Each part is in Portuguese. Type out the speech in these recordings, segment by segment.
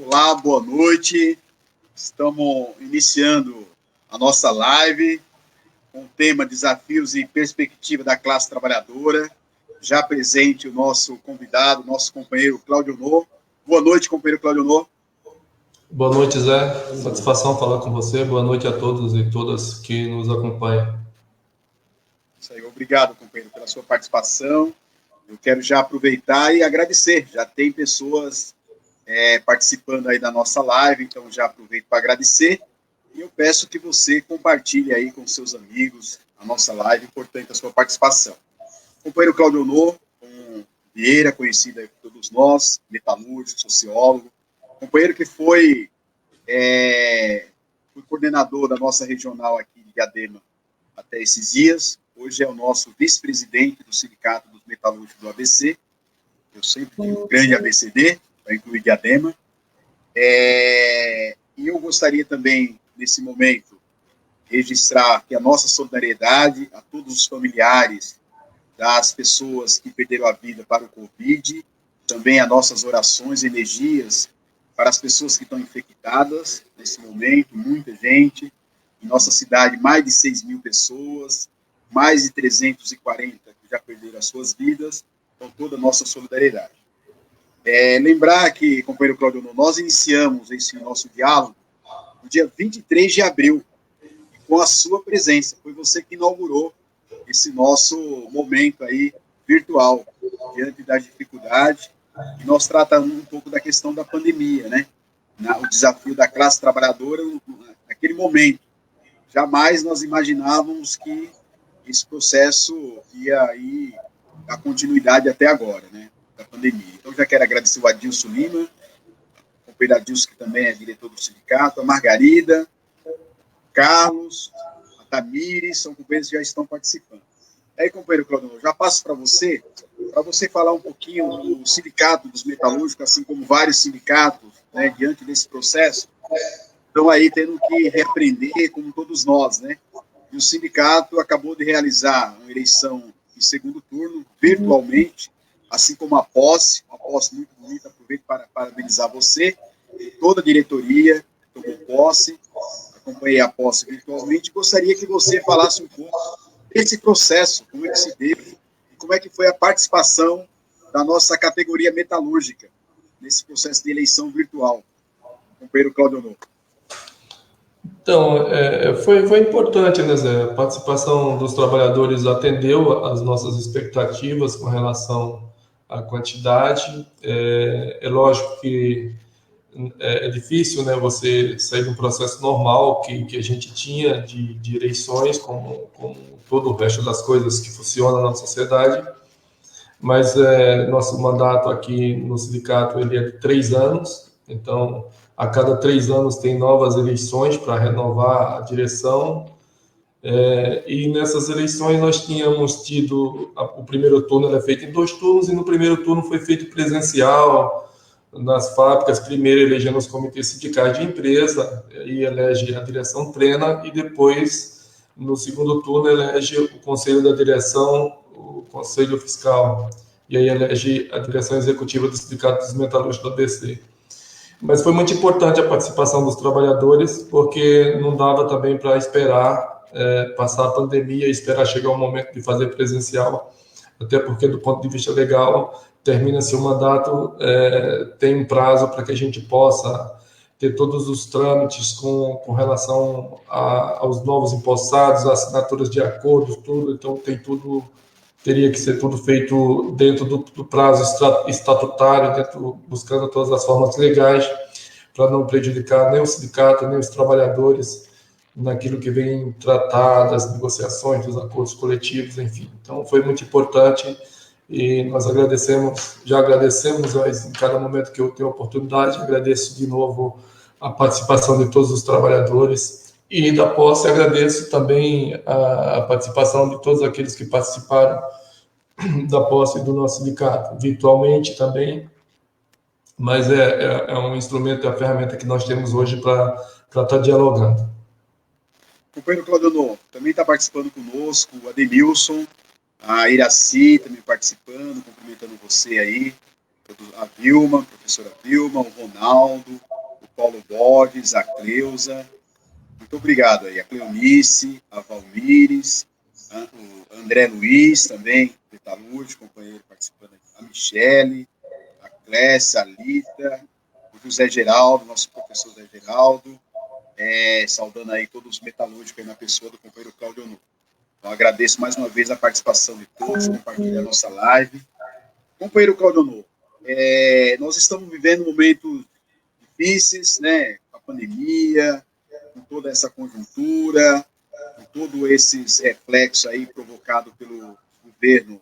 Olá, boa noite. Estamos iniciando a nossa live com o tema Desafios e Perspectiva da Classe Trabalhadora. Já presente o nosso convidado, nosso companheiro Cláudio Nô. Boa noite, companheiro Cláudio Nô. Boa noite, Zé. Satisfação falar com você. Boa noite a todos e todas que nos acompanham. Isso aí, obrigado, companheiro, pela sua participação. Eu quero já aproveitar e agradecer. Já tem pessoas participando aí da nossa live, então já aproveito para agradecer. E eu peço que você compartilhe aí com seus amigos a nossa live, importante a sua participação. Companheiro Cláudio Nô, Vieira, conhecido aí por todos nós, metalúrgico, sociólogo, companheiro que foi coordenador da nossa regional aqui de Diadema até esses dias, hoje é o nosso vice-presidente do Sindicato dos Metalúrgicos do ABC, eu sempre digo grande ABCD, para incluir Diadema, e eu gostaria também, nesse momento, registrar que a nossa solidariedade a todos os familiares das pessoas que perderam a vida para o Covid, também as nossas orações e energias para as pessoas que estão infectadas nesse momento, muita gente, em nossa cidade mais de 6.000 pessoas, mais de 340 que já perderam as suas vidas, então toda a nossa solidariedade. Lembrar que, companheiro Cláudio, nós iniciamos esse nosso diálogo no dia 23 de abril, com a sua presença, foi você que inaugurou esse nosso momento aí virtual, diante da dificuldade, e nós tratamos um pouco da questão da pandemia, né? O desafio da classe trabalhadora naquele momento. Jamais nós imaginávamos que esse processo ia aí dar continuidade até agora, né? Da pandemia. Então, já quero agradecer o Adilson Lima, o companheiro Adilson, que também é diretor do sindicato, a Margarida, Carlos, a Tamires, são companheiros que já estão participando. Aí, companheiro Cláudio, já passo para você falar um pouquinho do sindicato dos metalúrgicos, assim como vários sindicatos, né, diante desse processo, estão aí tendo que reaprender, como todos nós, né? E o sindicato acabou de realizar uma eleição em segundo turno, virtualmente, assim como uma posse muito bonita. Aproveito para parabenizar você e toda a diretoria que tomou posse. Acompanhei a posse virtualmente. Gostaria que você falasse um pouco desse processo, como é que se deu, e como é que foi a participação da nossa categoria metalúrgica nesse processo de eleição virtual. Companheiro Cláudio Nô. Então, foi importante, né, Zé? A participação dos trabalhadores atendeu às nossas expectativas com relação à quantidade. É lógico que é difícil, né, você sair de um processo normal que a gente tinha de eleições, como todo o resto das coisas que funcionam na sociedade, mas nosso mandato aqui no sindicato ele é de 3 anos, então a cada 3 anos tem novas eleições para renovar a direção, e nessas eleições nós tínhamos tido, o primeiro turno era feito em 2 turnos, e no primeiro turno foi feito presencial, nas fábricas. Primeiro elegendo os comitês sindicais de empresa, e elege a direção plena, e depois, no segundo turno, elege o conselho da direção, o conselho fiscal, e aí elege a direção executiva do Sindicato dos Metalúrgicos do ABC. Mas foi muito importante a participação dos trabalhadores, porque não dava também para esperar passar a pandemia e esperar chegar o momento de fazer presencial, até porque, do ponto de vista legal, termina-se o mandato, tem um prazo para que a gente possa ter todos os trâmites com relação aos novos empossados, assinaturas de acordos, tudo. Então, teria que ser tudo feito dentro do prazo estatutário, buscando todas as formas legais, para não prejudicar nem o sindicato, nem os trabalhadores naquilo que vem tratar das negociações, dos acordos coletivos, enfim. Então, foi muito importante. E nós já agradecemos, mas em cada momento que eu tenho a oportunidade, agradeço de novo a participação de todos os trabalhadores, e da posse agradeço também a participação de todos aqueles que participaram da posse do nosso sindicato, virtualmente também, mas é um instrumento, é a ferramenta que nós temos hoje para estar dialogando. O companheiro Cláudio Nô também está participando conosco, o Ademilson, a Iraci também participando, cumprimentando você aí, a Vilma, a professora Vilma, o Ronaldo, Paulo Borges, a Cleusa, muito obrigado aí, a Cleonice, a Valmires, o André Luiz também, metalúrgico, companheiro participando aqui, a Michele, a Clécia, a Lita, o José Geraldo, nosso professor José Geraldo, saudando aí todos os metalúrgicos aí na pessoa do companheiro Cláudio Honor. Então, agradeço mais uma vez a participação de todos, compartilhar a nossa live. Companheiro Cláudio Honor, nós estamos vivendo momentos difíceis, né, a pandemia, com toda essa conjuntura, com todos esses reflexos aí provocados pelo governo,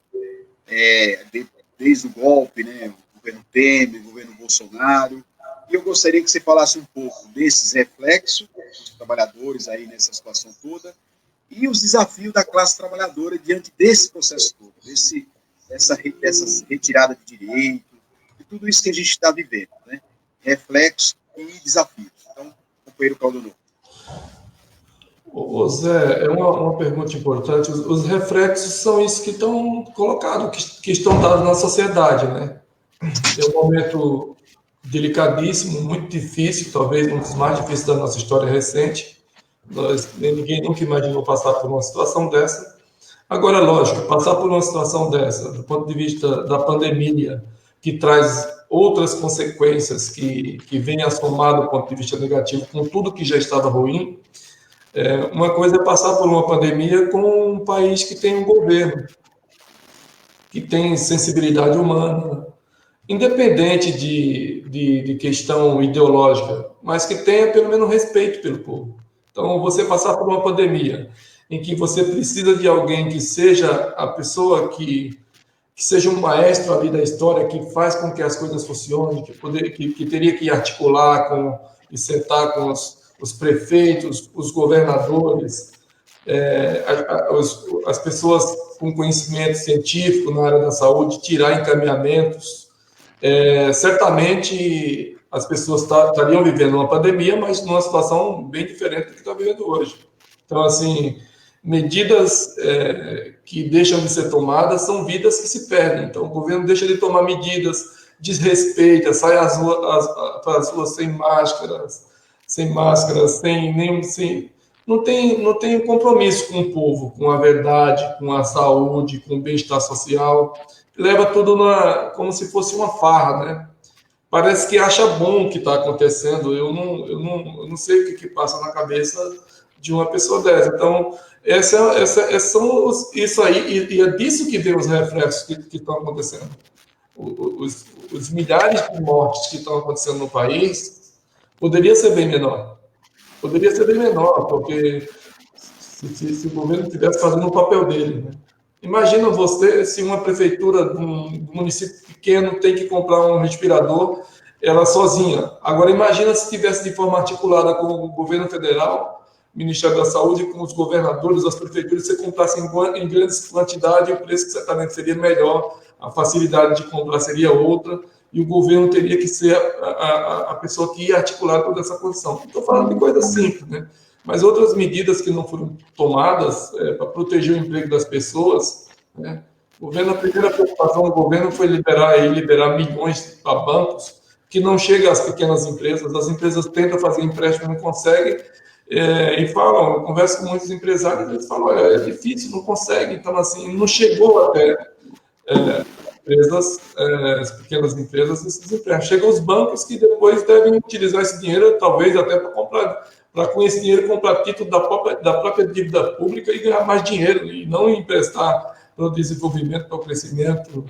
desde o golpe, né, o governo Temer, o governo Bolsonaro, e eu gostaria que você falasse um pouco desses reflexos dos trabalhadores aí nessa situação toda, e os desafios da classe trabalhadora diante desse processo todo, dessas retiradas de direitos, de tudo isso que a gente está vivendo, né, reflexos e desafios. Então, companheiro Cláudio Honor. Ô Zé, é uma pergunta importante. Os reflexos são isso que estão colocados, que estão dados na sociedade, né? É um momento delicadíssimo, muito difícil, talvez um dos mais difíceis da nossa história recente. Ninguém nunca imaginou passar por uma situação dessa. Agora, lógico, passar por uma situação dessa, do ponto de vista da pandemia, que traz outras consequências que vêm a somar do ponto de vista negativo com tudo que já estava ruim. Uma coisa é passar por uma pandemia com um país que tem um governo, que tem sensibilidade humana, independente de questão ideológica, mas que tenha pelo menos respeito pelo povo. Então, você passar por uma pandemia em que você precisa de alguém que seja a pessoa que seja um maestro ali da história, que faz com que as coisas funcionem, que teria que articular e sentar com os prefeitos, os governadores, as pessoas com conhecimento científico na área da saúde, tirar encaminhamentos. Certamente as pessoas estariam vivendo uma pandemia, mas numa situação bem diferente do que está vivendo hoje. Então, assim, medidas que deixam de ser tomadas são vidas que se perdem. Então, o governo deixa de tomar medidas, desrespeita, sai para as ruas sem máscaras, não tem compromisso com o povo, com a verdade, com a saúde, com o bem-estar social. Leva tudo como se fosse uma farra, né? Parece que acha bom o que está acontecendo. Eu não sei o que passa na cabeça de uma pessoa dessa. Então, isso aí, e é disso que vem os reflexos que estão acontecendo. Os milhares de mortes que estão acontecendo no país poderia ser bem menor. Poderia ser bem menor, porque se o governo estivesse fazendo o papel dele, né? Imagina você se uma prefeitura de um município pequeno tem que comprar um respirador, ela sozinha. Agora, imagina se tivesse de forma articulada com o governo federal, Ministério da Saúde, com os governadores, as prefeituras, você comprasse em grandes quantidades, o preço certamente seria melhor, a facilidade de comprar seria outra, e o governo teria que ser a pessoa que ia articular toda essa condição. Estou falando de coisas simples, né? Mas outras medidas que não foram tomadas para proteger o emprego das pessoas, né? A primeira preocupação do governo foi liberar milhões para bancos, que não chega às pequenas empresas. As empresas tentam fazer empréstimo, não conseguem, e falam, eu converso com muitos empresários, eles falam, olha, é difícil, não consegue, então assim, não chegou até as pequenas empresas, esses empréstimos. Chegam os bancos que depois devem utilizar esse dinheiro, talvez até para com esse dinheiro comprar título da própria dívida pública e ganhar mais dinheiro, e não emprestar para o desenvolvimento, para o crescimento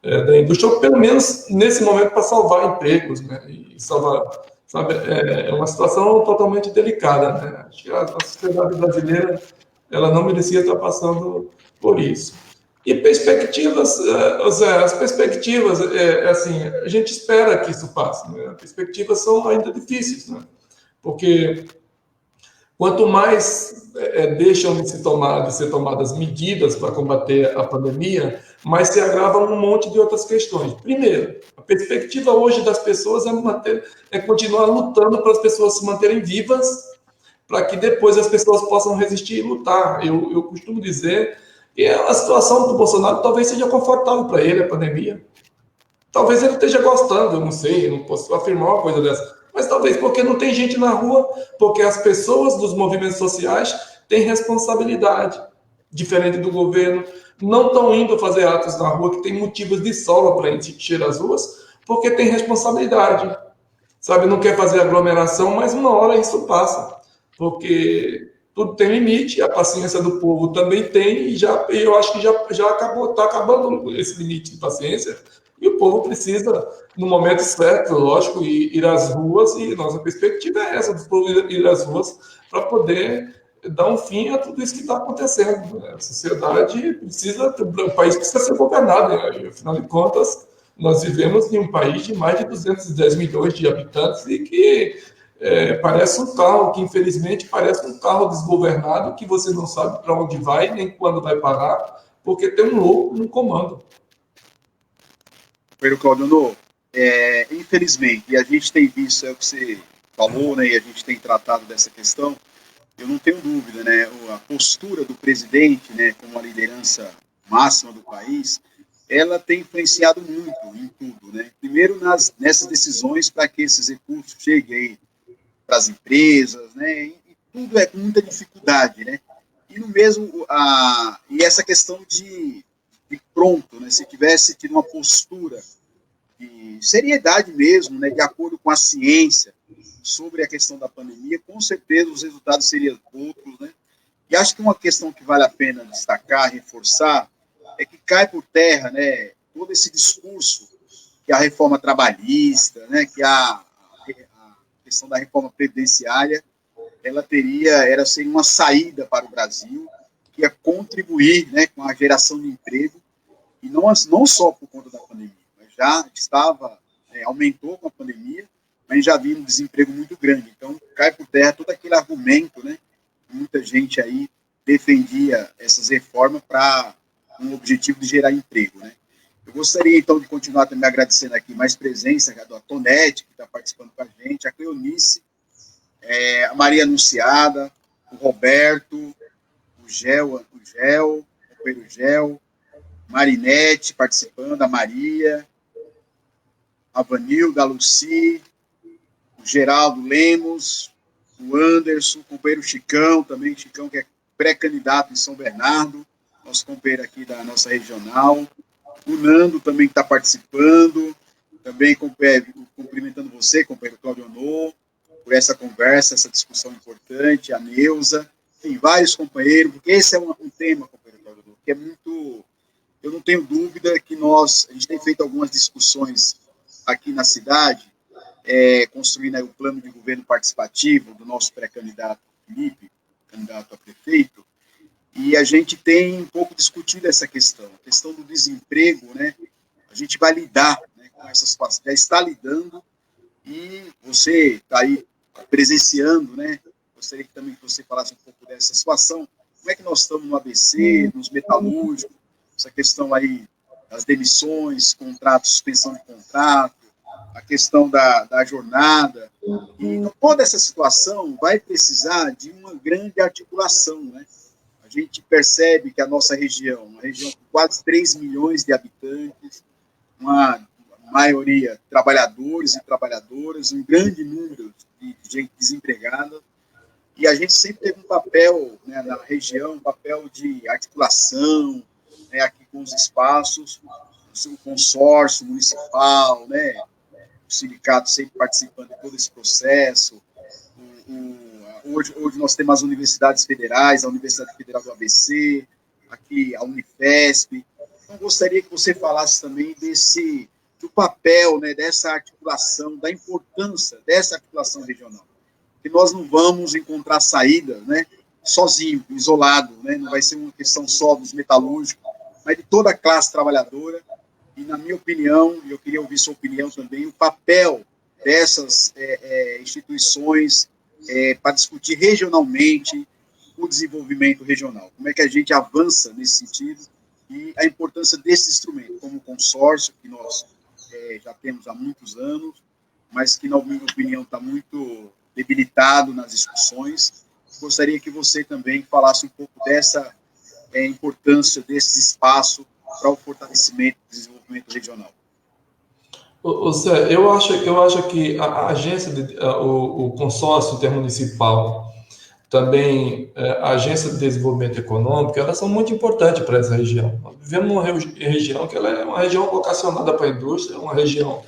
da indústria, ou pelo menos nesse momento para salvar empregos, né? E salvar, sabe, é uma situação totalmente delicada, né? Acho que a sociedade brasileira ela não merecia estar passando por isso. E perspectivas, Zé, as perspectivas, assim, a gente espera que isso passe, né? As perspectivas são ainda difíceis, né? Porque quanto mais deixam de ser tomadas medidas para combater a pandemia, mais se agravam um monte de outras questões. Primeiro, a perspectiva hoje das pessoas é continuar lutando para as pessoas se manterem vivas, para que depois as pessoas possam resistir e lutar. Eu costumo dizer que a situação do Bolsonaro talvez seja confortável para ele, a pandemia. Talvez ele esteja gostando, eu não sei, eu não posso afirmar uma coisa dessa. Mas talvez porque não tem gente na rua, porque as pessoas dos movimentos sociais têm responsabilidade, diferente do governo, não estão indo fazer atos na rua, que tem motivos de sobra para encher as ruas, porque tem responsabilidade, sabe? Não quer fazer aglomeração, mas uma hora isso passa, porque tudo tem limite, a paciência do povo também tem, e eu acho que já acabou, está acabando esse limite de paciência, e o povo precisa, no momento certo, lógico, ir às ruas, e nossa perspectiva é essa, do povo ir às ruas para poder dar um fim a tudo isso que está acontecendo. A sociedade precisa, o país precisa ser governado, né? Afinal de contas, nós vivemos em um país de mais de 210 milhões de habitantes e que parece um carro, que infelizmente parece um carro desgovernado, que você não sabe para onde vai, nem quando vai parar, porque tem um louco no comando. Pedro Claudio, infelizmente, e a gente tem visto, é o que você falou, né, e a gente tem tratado dessa questão, eu não tenho dúvida, né, a postura do presidente, né, como a liderança máxima do país, ela tem influenciado muito em tudo, né, primeiro nessas decisões para que esses recursos cheguem para as empresas, né, e tudo é com muita dificuldade, né, e no mesmo, e essa questão de pronto, né, se tivesse tido uma postura de seriedade mesmo, né, de acordo com a ciência, sobre a questão da pandemia, com certeza os resultados seriam outros, né? E acho que uma questão que vale a pena destacar, reforçar, é que cai por terra, né, todo esse discurso que a reforma trabalhista, né, que a questão da reforma previdenciária, seria uma saída para o Brasil, que ia contribuir, né, com a geração de emprego, e não só por conta da pandemia, mas já estava, aumentou com a pandemia, mas já havia um desemprego muito grande. Então, cai por terra todo aquele argumento, né? Muita gente aí defendia essas reformas para um objetivo de gerar emprego, né? Eu gostaria, então, de continuar também agradecendo aqui mais presença da Tonete, que está participando com a gente, a Cleonice, a Maria Anunciada, o Roberto, o Companheiro Gel, Marinete participando, a Maria, a Vanilda, a Luci, o Geraldo Lemos, o Anderson, o companheiro Chicão, também Chicão, que é pré-candidato em São Bernardo, nosso companheiro aqui da nossa regional, o Nando também está participando, também cumprimentando você, companheiro Claudio Honor, por essa conversa, essa discussão importante, a Neuza, tem vários companheiros, porque esse é um tema, companheiro Claudio Honor, que é muito... Eu não tenho dúvida que a gente tem feito algumas discussões aqui na cidade, construindo aí o plano de governo participativo do nosso pré-candidato Felipe, candidato a prefeito, e a gente tem um pouco discutido essa questão, a questão do desemprego, né? A gente vai lidar, né, com essa situação, já está lidando, e você está aí presenciando, né? Gostaria que também você falasse um pouco dessa situação, como é que nós estamos no ABC, nos metalúrgicos, essa questão aí das demissões, contratos, suspensão de contrato, a questão da jornada. E então, toda essa situação vai precisar de uma grande articulação, né? A gente percebe que a nossa região, uma região com quase 3 milhões de habitantes, uma maioria trabalhadores e trabalhadoras, um grande número de gente desempregada, e a gente sempre teve um papel, né, na região, um papel de articulação, né, aqui com os espaços, o consórcio municipal, né, o sindicato sempre participando de todo esse processo. Hoje nós temos as universidades federais, a Universidade Federal do ABC, aqui a Unifesp. Então, gostaria que você falasse também do papel, né, dessa articulação, da importância dessa articulação regional. Que nós não vamos encontrar saída, né, sozinho, isolado, né, não vai ser uma questão só dos metalúrgicos, mas de toda a classe trabalhadora. E, na minha opinião, e eu queria ouvir sua opinião também, o papel dessas instituições para discutir regionalmente o desenvolvimento regional. Como é que a gente avança nesse sentido e a importância desse instrumento, como consórcio, que nós já temos há muitos anos, mas que, na minha opinião, está muito debilitado nas discussões. Gostaria que você também falasse um pouco dessa importância desse espaço para o fortalecimento do desenvolvimento regional. Zé, eu acho que a agência, o consórcio intermunicipal, também a agência de desenvolvimento econômico, elas são muito importantes para essa região. Nós vivemos numa região que ela é uma região vocacionada para a indústria, uma região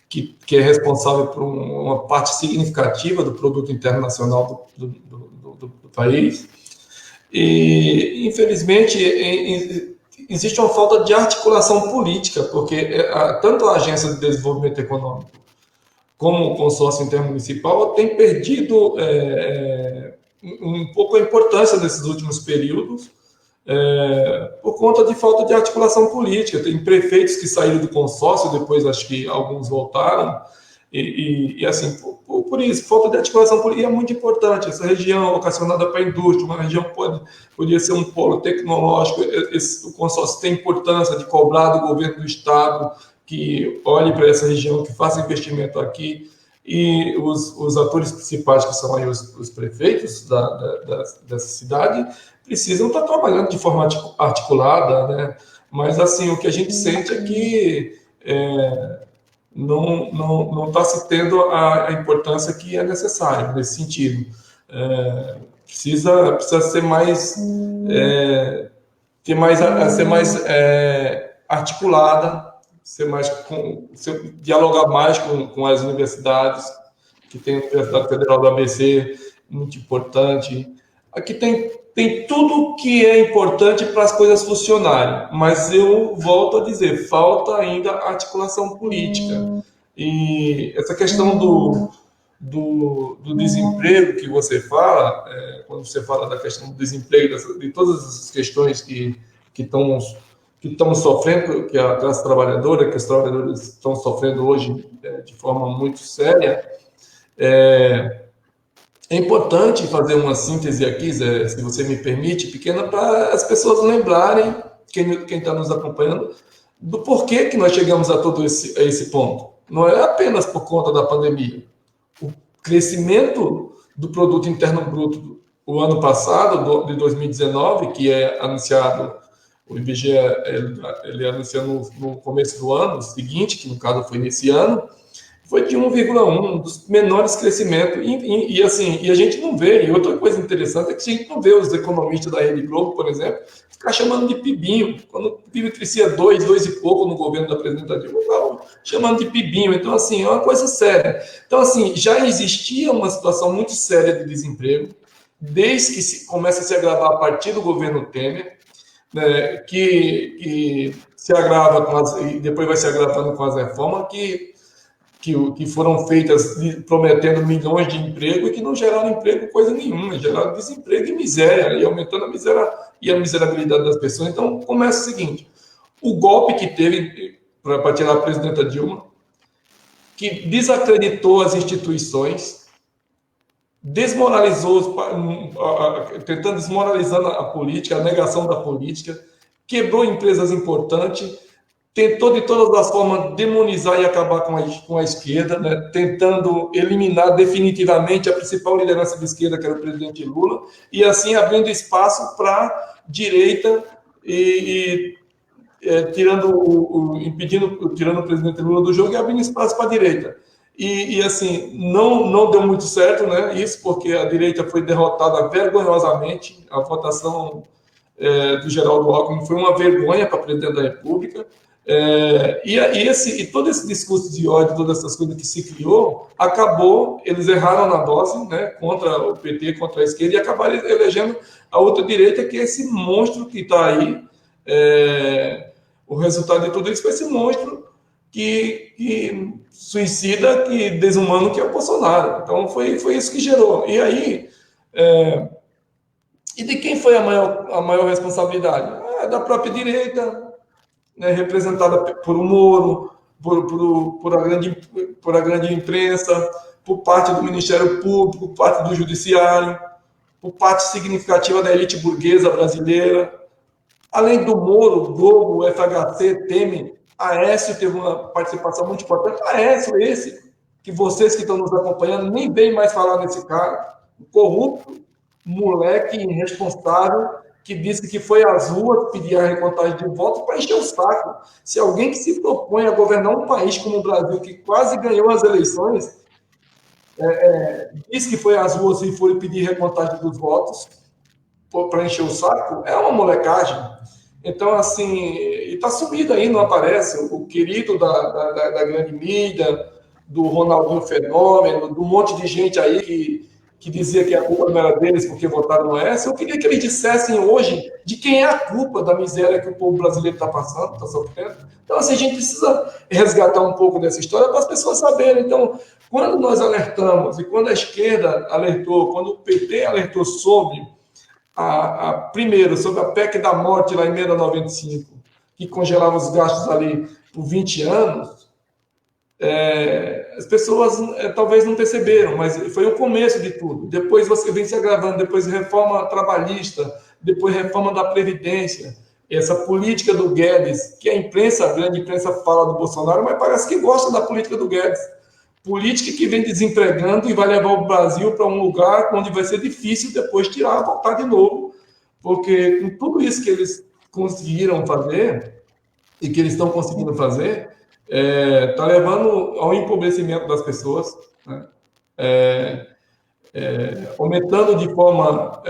que é responsável por uma parte significativa do produto interno nacional do país. E, infelizmente, existe uma falta de articulação política, porque tanto a Agência de Desenvolvimento Econômico como o consórcio intermunicipal tem perdido um pouco a importância nesses últimos períodos, por conta de falta de articulação política. Tem prefeitos que saíram do consórcio, depois acho que alguns voltaram, e assim, por isso, falta de articulação política é muito importante. Essa região vocacionada para a indústria, uma região podia ser um polo tecnológico, o consórcio tem importância de cobrar do governo do estado que olhe para essa região, que faça investimento aqui, e os atores principais, que são aí os prefeitos dessa cidade, precisam estar trabalhando de forma articulada, né? Mas, assim, o que a gente sente é que não está se tendo a importância que é necessária nesse sentido. Precisa ser mais, ser mais articulada, dialogar mais com as universidades, que tem a Universidade Federal do ABC, muito importante. Aqui tem tudo que é importante para as coisas funcionarem, mas eu volto a dizer, falta ainda articulação política. E essa questão do desemprego que você fala, quando você fala da questão do desemprego, de todas essas questões que estão sofrendo, que a classe trabalhadora, que os trabalhadores estão sofrendo hoje de forma muito séria, é importante fazer uma síntese aqui, Zé, se você me permite, pequena, para as pessoas lembrarem, quem está nos acompanhando, do porquê que nós chegamos a esse ponto. Não é apenas por conta da pandemia. O crescimento do produto interno bruto o ano passado, de 2019, que é anunciado, o IBGE ele anunciou no começo do ano seguinte, que no caso foi nesse ano, foi de 1,1, um dos menores crescimentos. E assim, a gente não vê. E outra coisa interessante é que a gente não vê os economistas da Rede Globo, por exemplo, ficar chamando de PIBinho. Quando o PIB crescia 2 e pouco no governo da presidenta Dilma, estavam chamando de PIBinho. Então, assim, é uma coisa séria. Então, assim, já existia uma situação muito séria de desemprego, desde que começa a se agravar a partir do governo Temer, né, que se agrava e depois vai se agravando com as reformas que foram feitas prometendo milhões de emprego e que não geraram emprego coisa nenhuma, geraram desemprego e miséria, e aumentando a miséria e a miserabilidade das pessoas. Então, começa o seguinte: o golpe que teve para tirar a presidenta Dilma, que desacreditou as instituições, desmoralizou, tentando desmoralizar a política, a negação da política, quebrou empresas importantes, tentou de todas as formas demonizar e acabar com a esquerda, né? Tentando eliminar definitivamente a principal liderança da esquerda, que era o presidente Lula, e assim abrindo espaço para a direita tirando o presidente Lula do jogo e abrindo espaço para a direita. E assim, não deu muito certo, né? Isso porque a direita foi derrotada vergonhosamente. A votação do Geraldo Alckmin foi uma vergonha para presidente da República. E todo esse discurso de ódio, todas essas coisas que se criou, eles erraram na dose, né, contra o PT, contra a esquerda, e acabaram elegendo a outra direita, que é esse monstro que está aí. O resultado de tudo isso foi esse monstro que suicida, que desumano, que é o Bolsonaro. Então foi isso que gerou. E aí, e de quem foi a maior responsabilidade? Da própria direita, né, representada por o Moro, por a grande imprensa, por parte do Ministério Público, por parte do Judiciário, por parte significativa da elite burguesa brasileira. Além do Moro, Globo, FHC, Temer, Aécio teve uma participação muito importante. Aécio, esse que vocês que estão nos acompanhando nem bem mais falar nesse cara, corrupto, moleque irresponsável, que disse que foi às ruas pedir a recontagem de votos para encher o saco. Se alguém que se propõe a governar um país como o Brasil, que quase ganhou as eleições, disse que foi às ruas e foi pedir recontagem dos votos para encher o saco, é uma molecagem. Então, assim, e está sumido aí, não aparece. O querido da grande mídia, do Ronaldinho Fenômeno, do monte de gente aí que dizia que a culpa não era deles porque votaram no S. Eu queria que eles dissessem hoje de quem é a culpa da miséria que o povo brasileiro está passando, está sofrendo. Então, assim, a gente precisa resgatar um pouco dessa história para as pessoas saberem. Então, quando nós alertamos, e quando a esquerda alertou, quando o PT alertou primeiro, sobre a PEC da morte lá em 1995, que congelava os gastos ali por 20 anos, as pessoas talvez não perceberam, mas foi o começo de tudo. Depois você vem se agravando, depois reforma trabalhista, depois reforma da Previdência, essa política do Guedes, que a grande imprensa fala do Bolsonaro, mas parece que gosta da política do Guedes. Política que vem desempregando e vai levar o Brasil para um lugar onde vai ser difícil depois tirar, voltar de novo, porque com tudo isso que eles conseguiram fazer e que eles estão conseguindo fazer, está levando ao empobrecimento das pessoas, né? Aumentando de forma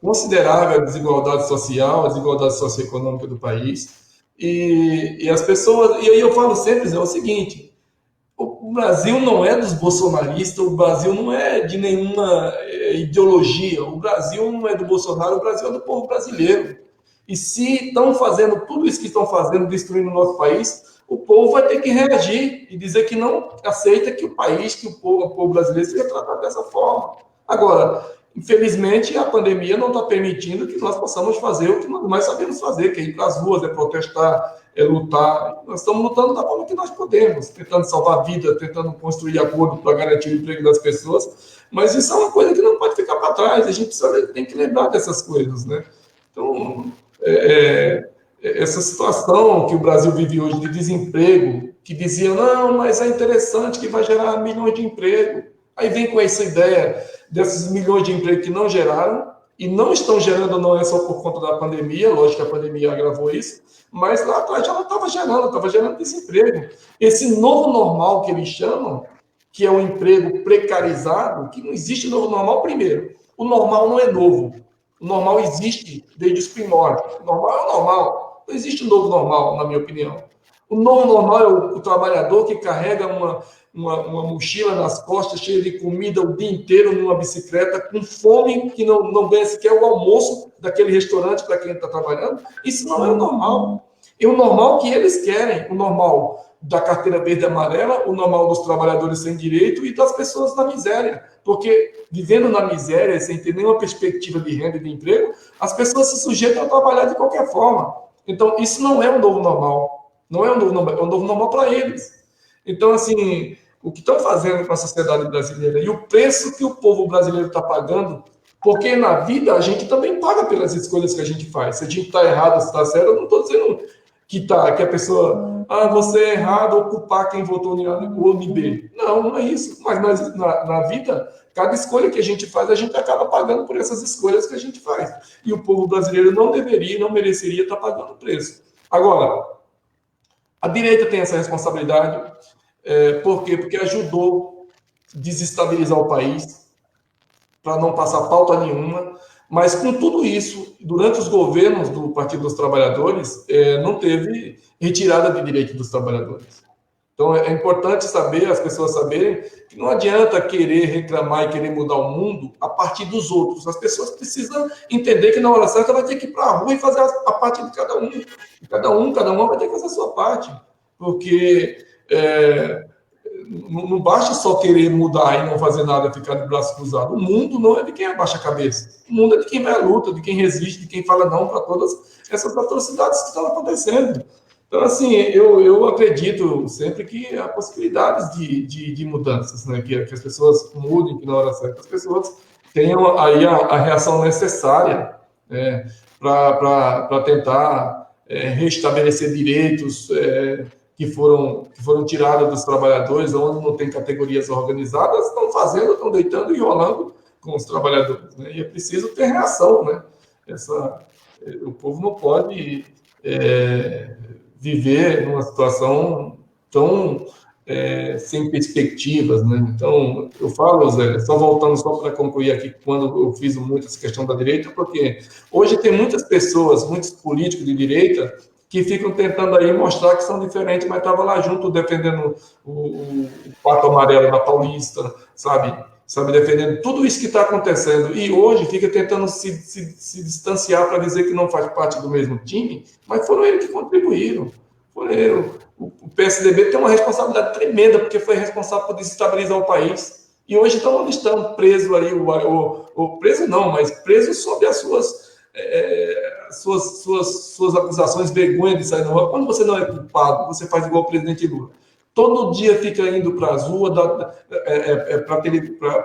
considerável a desigualdade social, a desigualdade socioeconômica do país, e as pessoas, e aí eu falo sempre, é o seguinte: o Brasil não é dos bolsonaristas, o Brasil não é de nenhuma ideologia, o Brasil não é do Bolsonaro, o Brasil é do povo brasileiro. E se estão fazendo tudo isso que estão fazendo, destruindo o nosso país, o povo vai ter que reagir e dizer que não aceita que o país, que o povo brasileiro seja tratado dessa forma. Agora, infelizmente, a pandemia não está permitindo que nós possamos fazer o que nós mais sabemos fazer, que é ir para as ruas, é protestar, é lutar. Nós estamos lutando da forma que nós podemos, tentando salvar a vida, tentando construir acordo para garantir o emprego das pessoas, mas isso é uma coisa que não pode ficar para trás, a gente tem que lembrar dessas coisas, né? Então, essa situação que o Brasil vive hoje de desemprego, que dizia, não, mas é interessante que vai gerar milhões de empregos. Aí vem com essa ideia desses milhões de empregos que não geraram, e não estão gerando, não é só por conta da pandemia, lógico que a pandemia agravou isso, mas lá atrás já não estava gerando desemprego. Esse novo normal que eles chamam, que é o emprego precarizado, que não existe novo normal, primeiro, o normal não é novo. O normal existe desde os primórdios. O normal é o normal. Não existe um novo normal, na minha opinião. O novo normal é o trabalhador que carrega uma mochila nas costas, cheia de comida o dia inteiro numa bicicleta, com fome, que não ganha sequer o almoço daquele restaurante para quem está trabalhando. Isso não é o normal. É o normal que eles querem. O normal da carteira verde e amarela, o normal dos trabalhadores sem direito e das pessoas na miséria. Porque vivendo na miséria, sem ter nenhuma perspectiva de renda e de emprego, as pessoas se sujeitam a trabalhar de qualquer forma. Então, isso não é um novo normal. Não é um novo normal, é um novo normal para eles. Então, assim, o que estão fazendo com a sociedade brasileira e o preço que o povo brasileiro está pagando, porque na vida a gente também paga pelas escolhas que a gente faz. Se a gente está errado, se está certo, eu não estou dizendo que a pessoa, você é errado, ocupar quem votou no ONB. Não é isso. Mas na vida, cada escolha que a gente faz, a gente acaba pagando por essas escolhas que a gente faz. E o povo brasileiro não deveria, não mereceria estar pagando o preço. Agora, a direita tem essa responsabilidade. Por quê? Porque ajudou a desestabilizar o país, para não passar pauta nenhuma. Mas, com tudo isso, durante os governos do Partido dos Trabalhadores, não teve retirada de direito dos trabalhadores. Então, é importante saber, as pessoas saberem, que não adianta querer reclamar e querer mudar o mundo a partir dos outros. As pessoas precisam entender que, na hora certa, vai ter que ir para a rua e fazer a parte de cada um. Cada um vai ter que fazer a sua parte. Porque não basta só querer mudar e não fazer nada, ficar de braço cruzado. O mundo não é de quem abaixa a cabeça. O mundo é de quem vai à luta, de quem resiste, de quem fala não para todas essas atrocidades que estão acontecendo. Então, assim, eu acredito sempre que há possibilidades de mudanças, né? Que as pessoas mudem, que na hora certa as pessoas tenham aí a reação necessária, né, para tentar restabelecer direitos que foram tirados dos trabalhadores, onde não tem categorias organizadas, estão fazendo, estão deitando e rolando com os trabalhadores, né? E é preciso ter reação, né? O povo não pode viver numa situação tão sem perspectivas, né? Então, eu falo, Zé, só voltando só para concluir aqui, quando eu fiz muito essa questão da direita, porque hoje tem muitas pessoas, muitos políticos de direita, que ficam tentando aí mostrar que são diferentes, mas estavam lá junto defendendo o pato amarelo na Paulista, sabe, defendendo tudo isso que está acontecendo, e hoje fica tentando se distanciar para dizer que não faz parte do mesmo time, mas foram eles que contribuíram. O PSDB tem uma responsabilidade tremenda, porque foi responsável por desestabilizar o país. E hoje estão onde estão, preso aí, preso não, mas preso sob as suas acusações, vergonha de sair na rua. Quando você não é culpado, você faz igual o presidente Lula. Todo dia fica indo para as ruas, para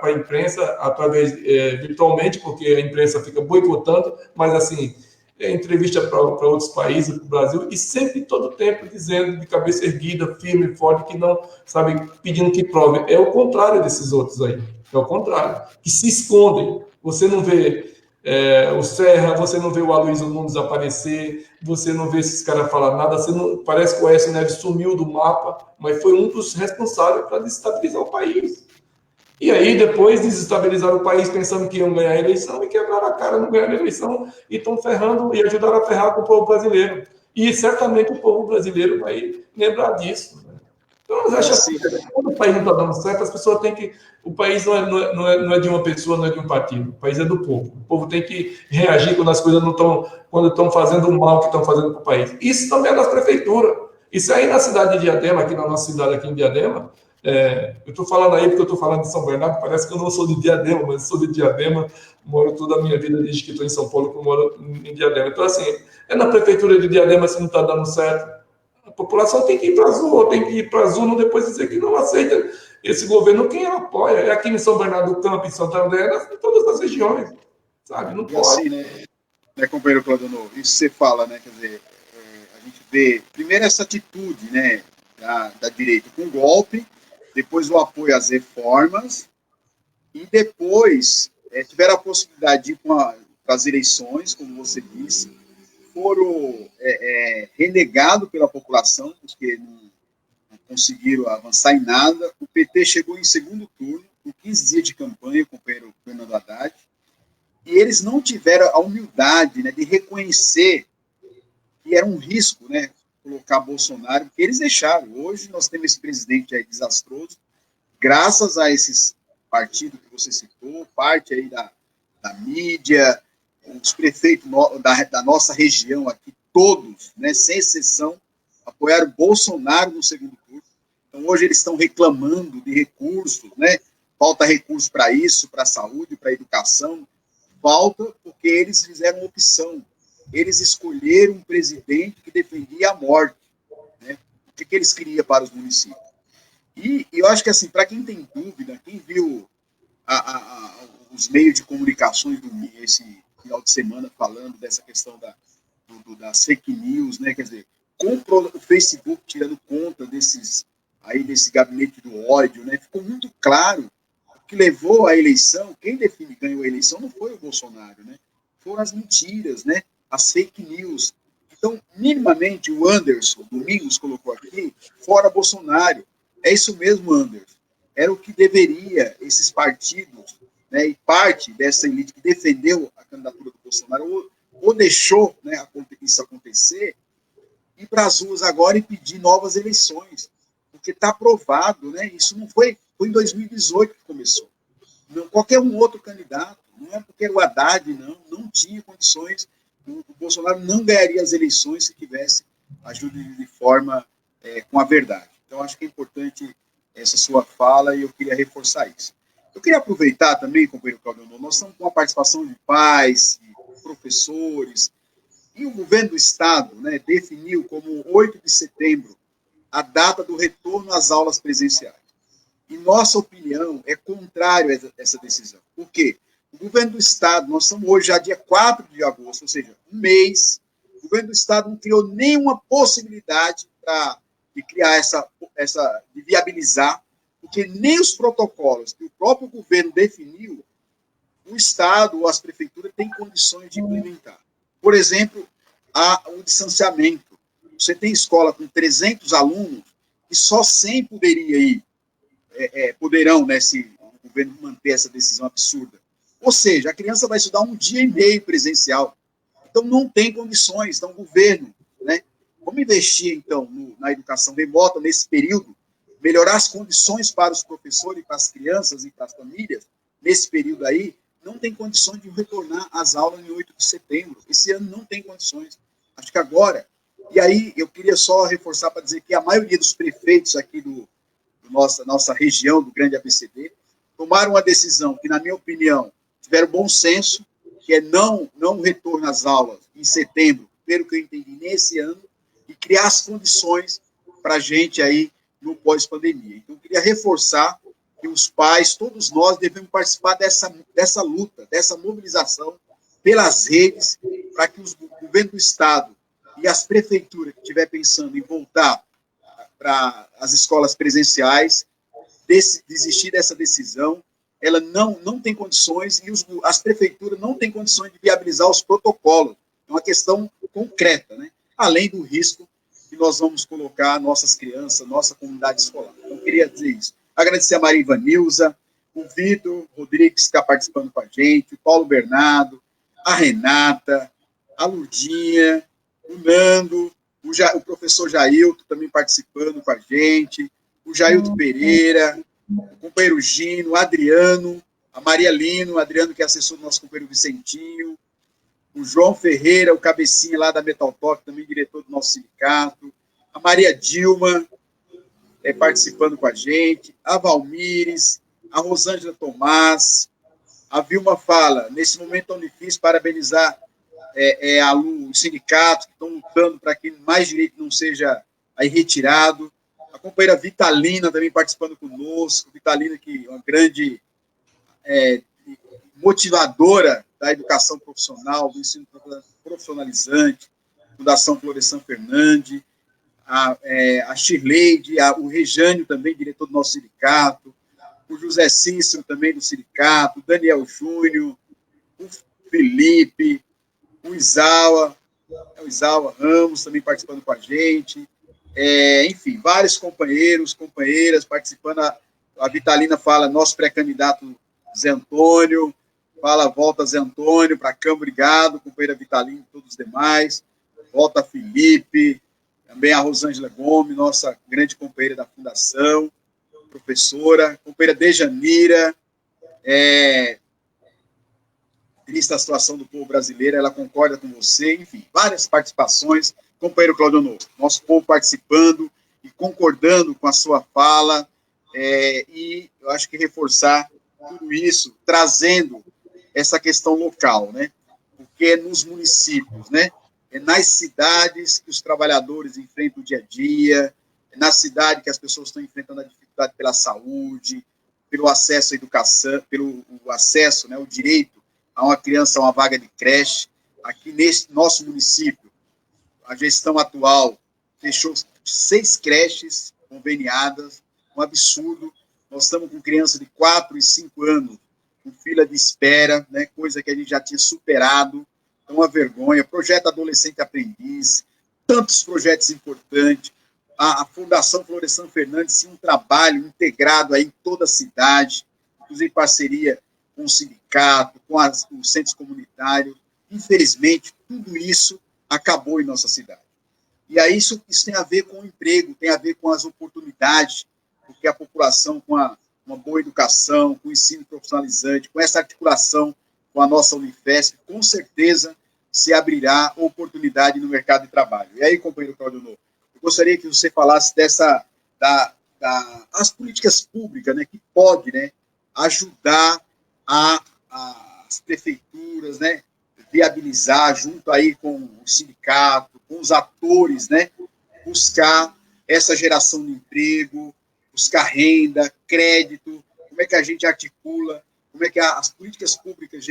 a imprensa, através virtualmente, porque a imprensa fica boicotando, mas assim, entrevista para outros países, para o Brasil, e sempre, todo tempo, dizendo de cabeça erguida, firme, forte, que não, sabe, pedindo que prove. É o contrário desses outros aí. É o contrário. Que se escondem. Você não vê o Serra, você não vê o Aloysio Nunes aparecer, você não vê esses caras falar nada, parece que o Aécio Neves sumiu do mapa, mas foi um dos responsáveis para desestabilizar o país. E aí, depois, desestabilizaram o país pensando que iam ganhar a eleição e quebraram a cara, não ganharam a eleição e estão ferrando e ajudaram a ferrar com o povo brasileiro. E certamente o povo brasileiro vai lembrar disso. Né? Então, eu acho assim, quando o país não está dando certo, as pessoas têm que... O país não é de uma pessoa, não é de um partido. O país é do povo. O povo tem que reagir quando as coisas não estão... Quando estão fazendo o mal que estão fazendo para o país. Isso também é das prefeituras. Isso aí na cidade de Diadema, aqui na nossa cidade, aqui em Diadema, eu estou falando aí porque eu estou falando de São Bernardo, parece que eu não sou de Diadema, mas sou de Diadema, moro toda a minha vida desde que estou em São Paulo, que eu moro em Diadema. Então, assim, na prefeitura de Diadema, se não está dando certo, a população tem que ir para a rua, tem que ir para a Zuno depois dizer que não aceita esse governo. Quem apoia? É aqui em São Bernardo do Campo, em Santander, em todas as regiões, sabe? Não pode. Assim, né, companheiro Claudionor, isso você fala, né, quer dizer, a gente vê, primeiro, essa atitude, né, da direita com golpe, depois o apoio às reformas, e depois tiveram a possibilidade de ir para as eleições, como você disse, foram renegados pela população, porque não conseguiram avançar em nada. O PT chegou em segundo turno, com 15 dias de campanha, com o companheiro Fernando Haddad, e eles não tiveram a humildade, né, de reconhecer que era um risco, né, colocar Bolsonaro, porque eles deixaram. Hoje nós temos esse presidente aí desastroso, graças a esses partidos que você citou, parte aí da mídia, os prefeitos da nossa região aqui, todos, né, sem exceção, apoiaram Bolsonaro no segundo turno. Então, hoje eles estão reclamando de recursos, né? Falta recurso para isso, para a saúde, para a educação. Falta porque eles fizeram uma opção. Eles escolheram um presidente que defendia a morte. Né? O que eles queriam para os municípios? E eu acho que, assim, para quem tem dúvida, quem viu os meios de comunicações esse final de semana falando dessa questão das fake news, né? Quer dizer, comprou o Facebook tirando conta desse gabinete do ódio, né? Ficou muito claro que levou à eleição, quem ganhou a eleição não foi o Bolsonaro, né? Foram as mentiras, né? As fake news. Então, minimamente, o Anderson Domingos colocou aqui, fora Bolsonaro. É isso mesmo, Anderson. Era o que deveria esses partidos, né, e parte dessa elite que defendeu a candidatura do Bolsonaro, ou deixou, né, isso acontecer, ir para as ruas agora e pedir novas eleições. Porque está provado, né? Isso não foi em 2018 que começou. Não, qualquer um outro candidato, não é porque era o Haddad, não tinha condições, o Bolsonaro não ganharia as eleições se tivesse ajuda de forma com a verdade. Então, acho que é importante essa sua fala e eu queria reforçar isso. Eu queria aproveitar também, companheiro Claudionor, nós estamos com a participação de pais, de professores, e o governo do Estado, né, definiu como 8 de setembro a data do retorno às aulas presenciais. E nossa opinião é contrária a essa decisão. Por quê? O governo do Estado, nós estamos hoje já dia 4 de agosto, ou seja, um mês, o governo do Estado não criou nenhuma possibilidade de criar de viabilizar, porque nem os protocolos que o próprio governo definiu o Estado ou as prefeituras têm condições de implementar. Por exemplo, o distanciamento. Você tem escola com 300 alunos e só 100 poderão, né, se o governo manter essa decisão absurda. Ou seja, a criança vai estudar 1 dia e meio presencial. Então, não tem condições. Então, o governo, né, vamos investir, então, na educação remota nesse período, melhorar as condições para os professores, para as crianças e para as famílias, nesse período aí, não tem condições de retornar às aulas em 8 de setembro. Esse ano não tem condições. Acho que agora... E aí, eu queria só reforçar para dizer que a maioria dos prefeitos aqui nossa região, do Grande ABCD, tomaram uma decisão que, na minha opinião, tiveram bom senso, que é não retorno às aulas em setembro, pelo que eu entendi, nesse ano, e criar as condições para a gente aí no pós-pandemia. Então, eu queria reforçar que os pais, todos nós, devemos participar dessa luta, dessa mobilização pelas redes, para que o governo do Estado e as prefeituras que estiver pensando em voltar para as escolas presenciais, desistir dessa decisão, ela não tem condições, e as prefeituras não têm condições de viabilizar os protocolos. É uma questão concreta, né? Além do risco que nós vamos colocar nossas crianças, nossa comunidade escolar. Então, eu queria dizer isso. Agradecer a Maria Ivanilza, o Vitor Rodrigues, que está participando com a gente, o Paulo Bernardo, a Renata, a Lurdinha, o Nando, o professor Jailton também participando com a gente, o Jailton Pereira, o companheiro Gino, o Adriano, a Maria Lino, o Adriano, que é assessor do nosso companheiro Vicentinho, o João Ferreira, o cabecinha lá da Metal Talk, também diretor do nosso sindicato, a Maria Dilma, participando com a gente, a Valmires, a Rosângela Tomás, a Vilma fala, nesse momento tão difícil, parabenizar os sindicatos que estão lutando para que mais direito não seja aí retirado. A companheira Vitalina também participando conosco. Vitalina, que é uma grande motivadora da educação profissional, do ensino profissionalizante, Fundação Florestan Fernandes, a Shirley, o Rejânio também, diretor do nosso sindicato, o José Cícero também do sindicato, o Daniel Júnior, o Felipe, o Isawa Ramos também participando com a gente, enfim, vários companheiros, companheiras participando. A Vitalina fala, nosso pré-candidato Zé Antônio, fala, volta Zé Antônio para a Câmara, obrigado, companheira Vitalina e todos os demais, volta Felipe, também a Rosângela Gomes, nossa grande companheira da Fundação, professora, companheira Dejanira, triste a situação do povo brasileiro, ela concorda com você, enfim, várias participações, companheiro Claudio Novo, nosso povo participando e concordando com a sua fala, e eu acho que reforçar tudo isso, trazendo essa questão local, né? Porque é nos municípios, né? É nas cidades que os trabalhadores enfrentam o dia a dia, é na cidade que as pessoas estão enfrentando a dificuldade pela saúde, pelo acesso à educação, pelo acesso, né, o direito a uma criança a uma vaga de creche. Aqui nesse nosso município, a gestão atual fechou 6 creches conveniadas, um absurdo. Nós estamos com crianças de 4 e 5 anos com fila de espera, né, coisa que a gente já tinha superado. Então, uma vergonha. Projeto Adolescente Aprendiz, tantos projetos importantes. A Fundação Florestan Fernandes tinha um trabalho integrado aí em toda a cidade, inclusive em parceria com o sindicato, com os centros comunitários. Infelizmente, tudo isso acabou em nossa cidade. E aí isso tem a ver com o emprego, tem a ver com as oportunidades, porque a população, com uma boa educação, com o ensino profissionalizante, com essa articulação com a nossa Unifesp, com certeza se abrirá oportunidade no mercado de trabalho. E aí, companheiro Claudio Novo, eu gostaria que você falasse as políticas públicas, né, que pode, né, ajudar as prefeituras, né, viabilizar, junto aí com o sindicato, com os atores, né, buscar essa geração de emprego, buscar renda, crédito, como é que a gente articula, como é que as políticas públicas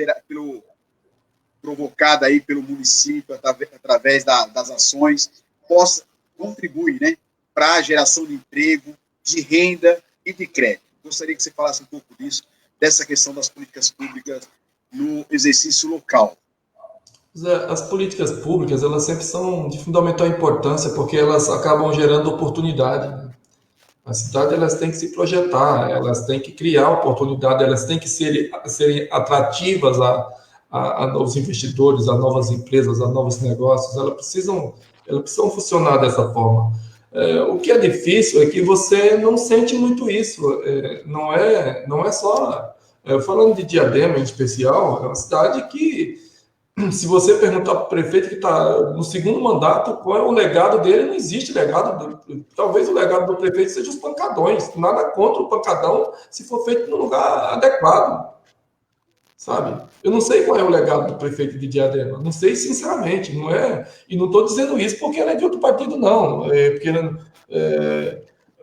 provocadas aí pelo município, através das ações, possa contribuir, né, para a geração de emprego, de renda e de crédito. Gostaria que você falasse um pouco disso, dessa questão das políticas públicas no exercício local? As políticas públicas, elas sempre são de fundamental importância, porque elas acabam gerando oportunidade, né? As cidades, elas têm que se projetar, elas têm que criar oportunidade, elas têm que serem atrativas a novos investidores, a novas empresas, a novos negócios. Elas precisam funcionar dessa forma. O que é difícil é que você não sente muito isso. Não é só... falando de Diadema em especial, é uma cidade que, se você perguntar para o prefeito que está no segundo mandato, qual é o legado dele, não existe legado. Talvez o legado do prefeito seja os pancadões. Nada contra o pancadão se for feito no lugar adequado, sabe? Eu não sei qual é o legado do prefeito de Diadema. Não sei, sinceramente. Não é, e não estou dizendo isso porque ele é de outro partido, não.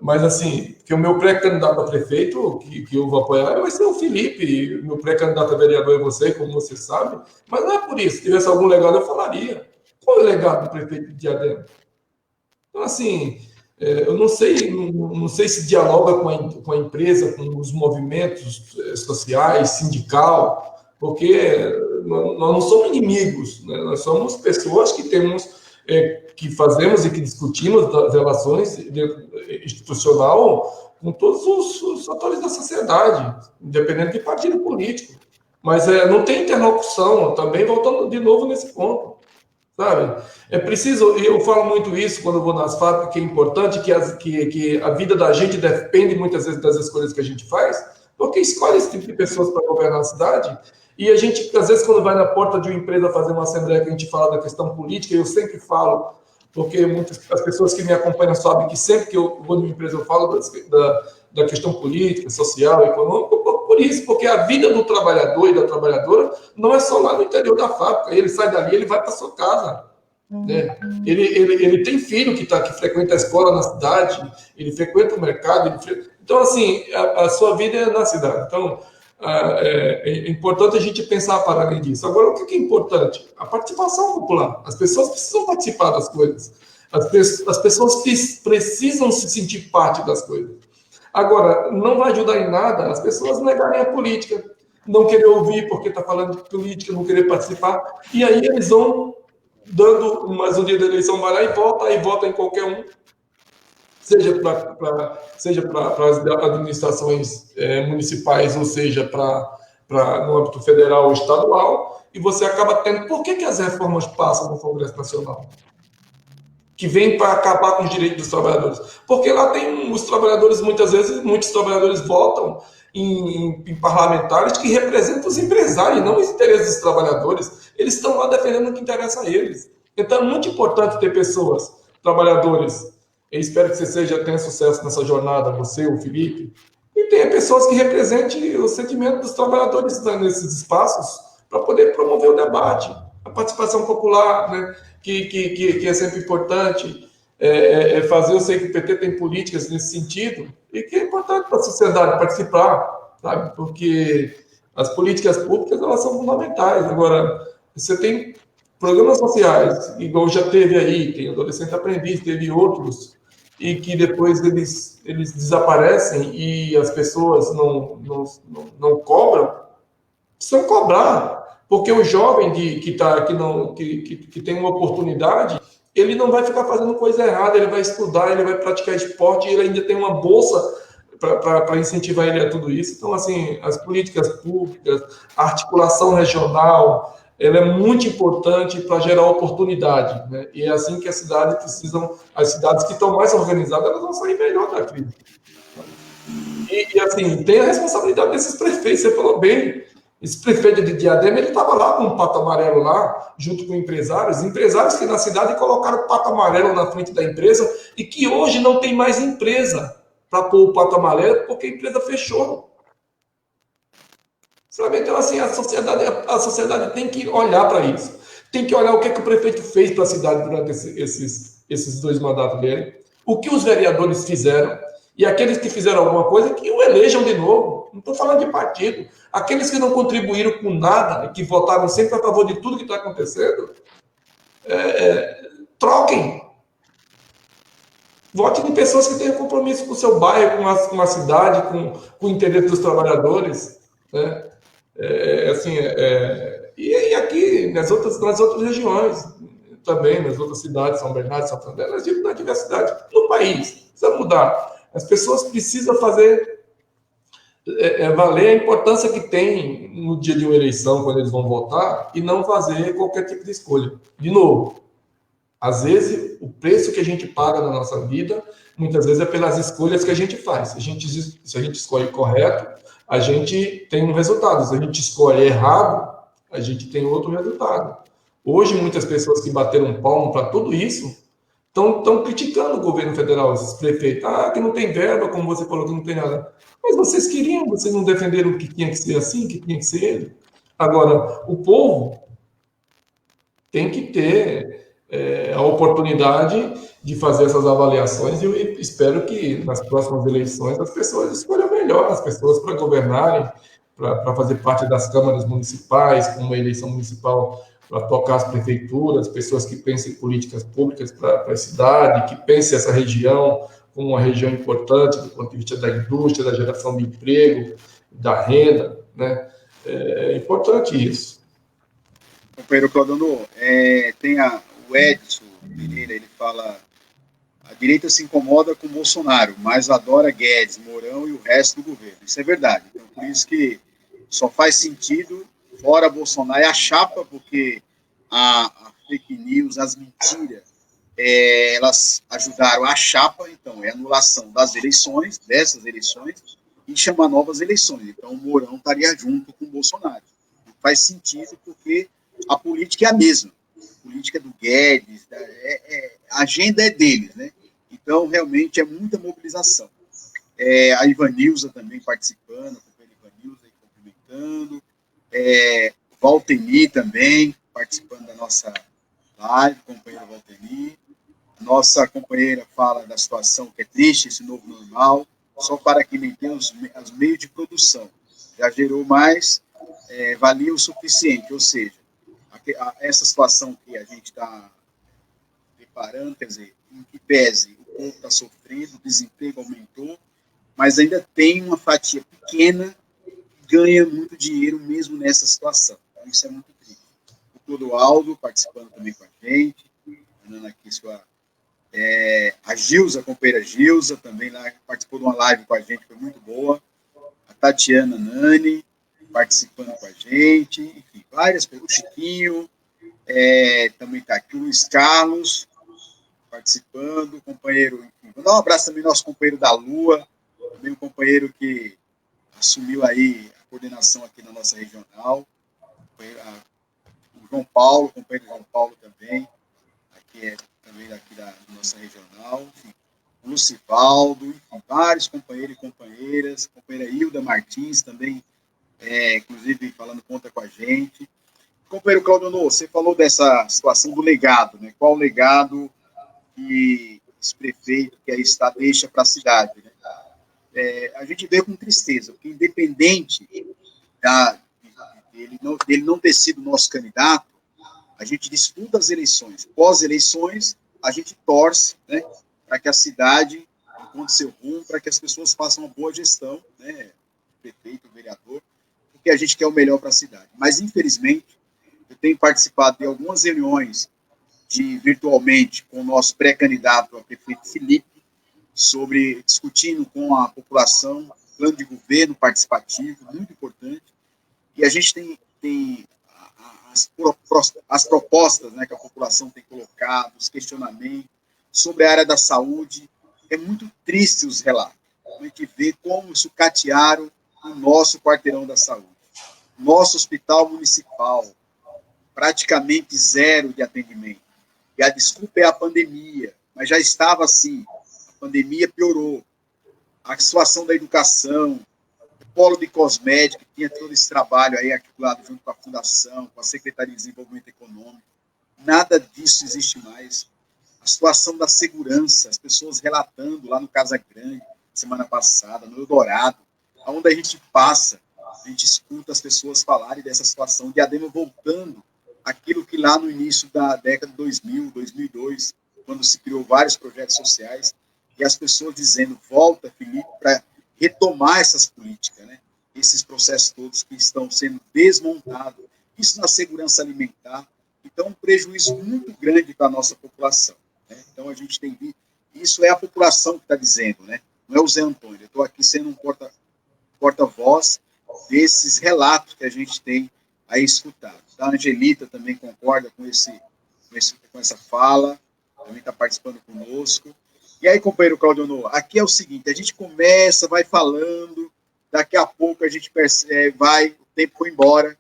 Mas, assim, que o meu pré-candidato a prefeito, que eu vou apoiar, vai ser o Felipe. O meu pré-candidato a vereador é você, como você sabe. Mas não é por isso. Se tivesse algum legado, eu falaria. Qual é o legado do prefeito de Diadema? Então, assim, eu não sei se dialoga com a empresa, com os movimentos sociais, sindical, porque nós não somos inimigos, né? Nós somos pessoas que fazemos e que discutimos das relações institucional com todos os atores da sociedade, independente de partido político. Mas não tem interlocução, também voltando de novo nesse ponto, sabe? É preciso, eu falo muito isso quando eu vou nas fábricas, que é importante que a vida da gente depende muitas vezes das escolhas que a gente faz, porque escolhe esse tipo de pessoas para governar a cidade, e a gente, às vezes, quando vai na porta de uma empresa fazer uma assembleia que a gente fala da questão política, eu sempre falo, porque muitas das pessoas que me acompanham sabem que sempre que eu vou numa empresa eu falo da questão política, social, econômica, por isso, porque a vida do trabalhador e da trabalhadora não é só lá no interior da fábrica, ele sai dali, ele vai para sua casa, né? Ele tem filho que frequenta a escola na cidade, ele frequenta o mercado, então, assim, a sua vida é na cidade. Então, é importante a gente pensar para além disso. Agora, o que é importante? A participação popular. As pessoas precisam participar das coisas. As pessoas precisam se sentir parte das coisas. Agora, não vai ajudar em nada as pessoas negarem a política, não querer ouvir porque está falando de política, não querer participar, e aí eles vão dando, mas no dia da eleição vai lá e vota em qualquer um, seja para as administrações municipais, ou seja, no âmbito federal ou estadual, e você acaba tendo... Por que as reformas passam no Congresso Nacional? Que vem para acabar com os direitos dos trabalhadores. Porque lá tem os trabalhadores, muitos trabalhadores votam em parlamentares que representam os empresários, não os interesses dos trabalhadores. Eles estão lá defendendo o que interessa a eles. Então é muito importante ter pessoas, trabalhadores. Eu espero que você tenha sucesso nessa jornada, você, o Felipe, e tenha pessoas que representem o sentimento dos trabalhadores nesses espaços para poder promover o debate, a participação popular, né? Que é sempre importante, fazer. Eu sei que o PT tem políticas nesse sentido, e que é importante para a sociedade participar, sabe? Porque as políticas públicas, elas são fundamentais. Agora, você tem programas sociais, igual já teve aí, tem Adolescente Aprendiz, teve outros, e que depois eles desaparecem e as pessoas não cobram, precisam cobrar. Porque o jovem que tem uma oportunidade, ele não vai ficar fazendo coisa errada, ele vai estudar, ele vai praticar esporte, e ele ainda tem uma bolsa para incentivar ele a tudo isso. Então, assim, as políticas públicas, a articulação regional, ela é muito importante para gerar oportunidade, né? E é assim que as cidades que estão mais organizadas, elas vão sair melhor da crise. E assim, tem a responsabilidade desses prefeitos, você falou bem. Esse prefeito de Diadema, ele estava lá com um pato amarelo lá, junto com empresários que na cidade colocaram o pato amarelo na frente da empresa e que hoje não tem mais empresa para pôr o pato amarelo porque a empresa fechou. Sabe? Então, assim, a sociedade tem que olhar para isso. Tem que olhar o que o prefeito fez para a cidade durante esses 2 mandatos dele, o que os vereadores fizeram, e aqueles que fizeram alguma coisa, que o elejam de novo. Não estou falando de partido. Aqueles que não contribuíram com nada e que votaram sempre a favor de tudo que está acontecendo, troquem. Vote em pessoas que tenham compromisso com o seu bairro, com a cidade, com o interesse dos trabalhadores, né? E aqui, nas outras regiões, também, nas outras cidades, São Bernardo, Santo André, na diversidade, no país, precisa mudar. As pessoas precisam fazer valer a importância que tem no dia de uma eleição, quando eles vão votar, e não fazer qualquer tipo de escolha. De novo, às vezes, o preço que a gente paga na nossa vida, muitas vezes é pelas escolhas que a gente faz. Se a gente escolhe correto, a gente tem um resultado. Se a gente escolhe errado, a gente tem outro resultado. Hoje, muitas pessoas que bateram palmo para tudo isso estão criticando o governo federal, esses prefeitos. Ah, que não tem verba, como você falou, que não tem nada. Mas vocês queriam, vocês não defenderam que tinha que ser assim, que tinha que ser ele. Agora, o povo tem que ter a oportunidade de fazer essas avaliações, e eu espero que nas próximas eleições as pessoas escolham melhor as pessoas para governarem, para fazer parte das câmaras municipais, com uma eleição municipal para tocar as prefeituras, pessoas que pensem em políticas públicas para a cidade, que pensem essa região como uma região importante do ponto de vista da indústria, da geração de emprego, da renda, né? É importante isso. Companheiro Claudio, tem o Edson Pereira, ele fala: a direita se incomoda com Bolsonaro, mas adora Guedes, Mourão e o resto do governo. Isso é verdade. Então, por isso que só faz sentido, fora Bolsonaro, é a chapa, porque a fake news, as mentiras, elas ajudaram a chapa, então é anulação dessas eleições, e chamar novas eleições. Então, o Mourão estaria junto com o Bolsonaro. Não faz sentido, porque a política é a mesma. A política do Guedes, a agenda é deles, né? Então, realmente, é muita mobilização. A Ivanilza também participando, a companheira Ivanilza aí cumprimentando, Valteni também participando da nossa live, companheira Valteni. Nossa companheira fala da situação que é triste, esse novo normal, só para que nem tem os meios de produção. Já gerou mais, valia o suficiente, ou seja, essa situação que a gente está preparando, quer dizer, em que pese o povo está sofrendo, o desemprego aumentou, mas ainda tem uma fatia pequena que ganha muito dinheiro mesmo nessa situação. Então, isso é muito triste. O Clodoaldo participando também com a gente, dando aqui a Gilza, a companheira Gilza, também lá participou de uma live com a gente, foi muito boa. A Tatiana Nani participando com a gente, enfim, várias pessoas. O Chiquinho, também está aqui, o Luiz Carlos participando, o companheiro, enfim. Vou dar um abraço também ao nosso companheiro da Lua, também um companheiro que assumiu aí a coordenação aqui na nossa regional, o João Paulo, o companheiro João Paulo também, aqui também daqui da nossa regional, enfim, o Lucivaldo, enfim, vários companheiros e companheiras, a companheira Hilda Martins também, inclusive falando conta com a gente. Companheiro Claudio, você falou dessa situação do legado, né? Qual o legado que esse prefeito que aí está deixa para a cidade, né? A gente vê com tristeza, porque independente dele não ter sido nosso candidato, a gente disputa as eleições. Pós-eleições, a gente torce, né, para que a cidade encontre seu rumo, para que as pessoas façam uma boa gestão, né, prefeito, vereador, porque a gente quer o melhor para a cidade. Mas, infelizmente, eu tenho participado de algumas reuniões virtualmente com o nosso pré-candidato a prefeito Felipe, discutindo com a população, plano de governo participativo, muito importante, e a gente tem as propostas, né, que a população tem colocado, os questionamentos sobre a área da saúde. É muito triste os relatos. A gente vê como sucatearam o nosso quarteirão da saúde. Nosso hospital municipal, praticamente zero de atendimento. E a desculpa é a pandemia, mas já estava assim. A pandemia piorou. A situação da educação, o polo de cosmética, que tinha todo esse trabalho aí articulado junto com a Fundação, com a Secretaria de Desenvolvimento Econômico. Nada disso existe mais. A situação da segurança, as pessoas relatando lá no Casa Grande, semana passada, no Eldorado, onde a gente passa, a gente escuta as pessoas falarem dessa situação, Diadema voltando aquilo que lá no início da década de 2000, 2002, quando se criou vários projetos sociais, e as pessoas dizendo, volta, Felipe, para retomar essas políticas, né? esses processos todos que estão sendo desmontados, isso na segurança alimentar. Então, um prejuízo muito grande para a nossa população, né? Então, a gente tem visto, isso é a população que está dizendo, né? Não é o Zé Antônio, eu estou aqui sendo um porta-voz desses relatos que a gente tem aí escutado. A Angelita também concorda com essa fala, também está participando conosco. E aí, companheiro Claudio Honor, aqui é o seguinte, a gente começa, vai falando, daqui a pouco a gente percebe, o tempo foi embora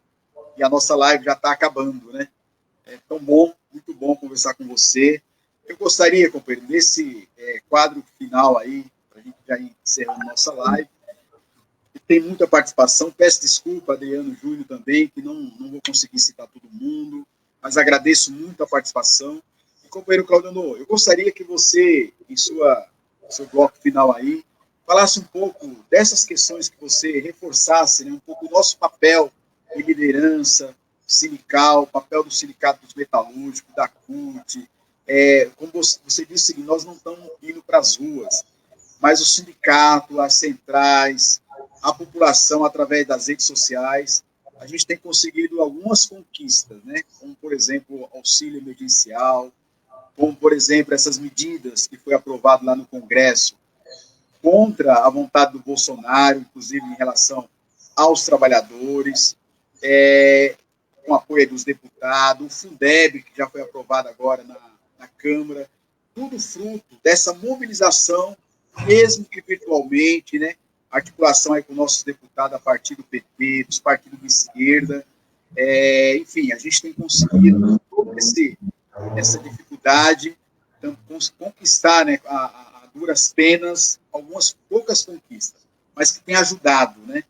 e a nossa live já está acabando, né? É tão bom, muito bom conversar com você. Eu gostaria, companheiro, nesse quadro final aí, para a gente já ir encerrando nossa live, tem muita participação, peço desculpa, Adriano Júnior também, que não vou conseguir citar todo mundo, mas agradeço muito a participação. E, companheiro Claudio Honor, eu gostaria que você, em seu bloco final aí, falasse um pouco dessas questões, que você reforçasse, né, um pouco o nosso papel de liderança sindical, o papel do Sindicato dos Metalúrgicos, da CUT. Como você disse, nós não estamos indo para as ruas, mas o sindicato, as centrais, a população, através das redes sociais, a gente tem conseguido algumas conquistas, né? Como, por exemplo, auxílio emergencial, como, por exemplo, essas medidas que foi aprovado lá no Congresso contra a vontade do Bolsonaro, inclusive em relação aos trabalhadores, com apoio dos deputados, o Fundeb, que já foi aprovado agora na Câmara, tudo fruto dessa mobilização, mesmo que virtualmente, né? Articulação aí com nossos deputados a partir do PT, dos partidos de esquerda, enfim, a gente tem conseguido toda essa dificuldade, então, conquistar, né, a duras penas, algumas poucas conquistas, mas que tem ajudado, né?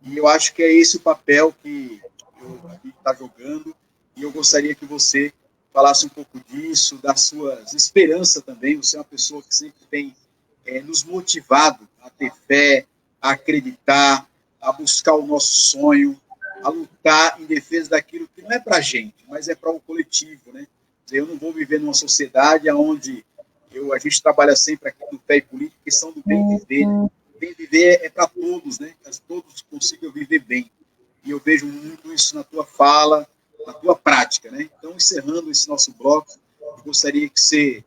E eu acho que é esse o papel que a gente está jogando, e eu gostaria que você falasse um pouco disso, das suas esperanças também. Você é uma pessoa que sempre tem nos motivado a ter fé, a acreditar, a buscar o nosso sonho, a lutar em defesa daquilo que não é para a gente, mas é para o coletivo, né? Eu não vou viver numa sociedade onde a gente trabalha sempre aqui no pé político, questão do bem viver. Né? O bem viver é para todos, né? Que todos consigam viver bem. E eu vejo muito isso na tua fala, na tua prática, né? Então, encerrando esse nosso bloco, eu gostaria que você,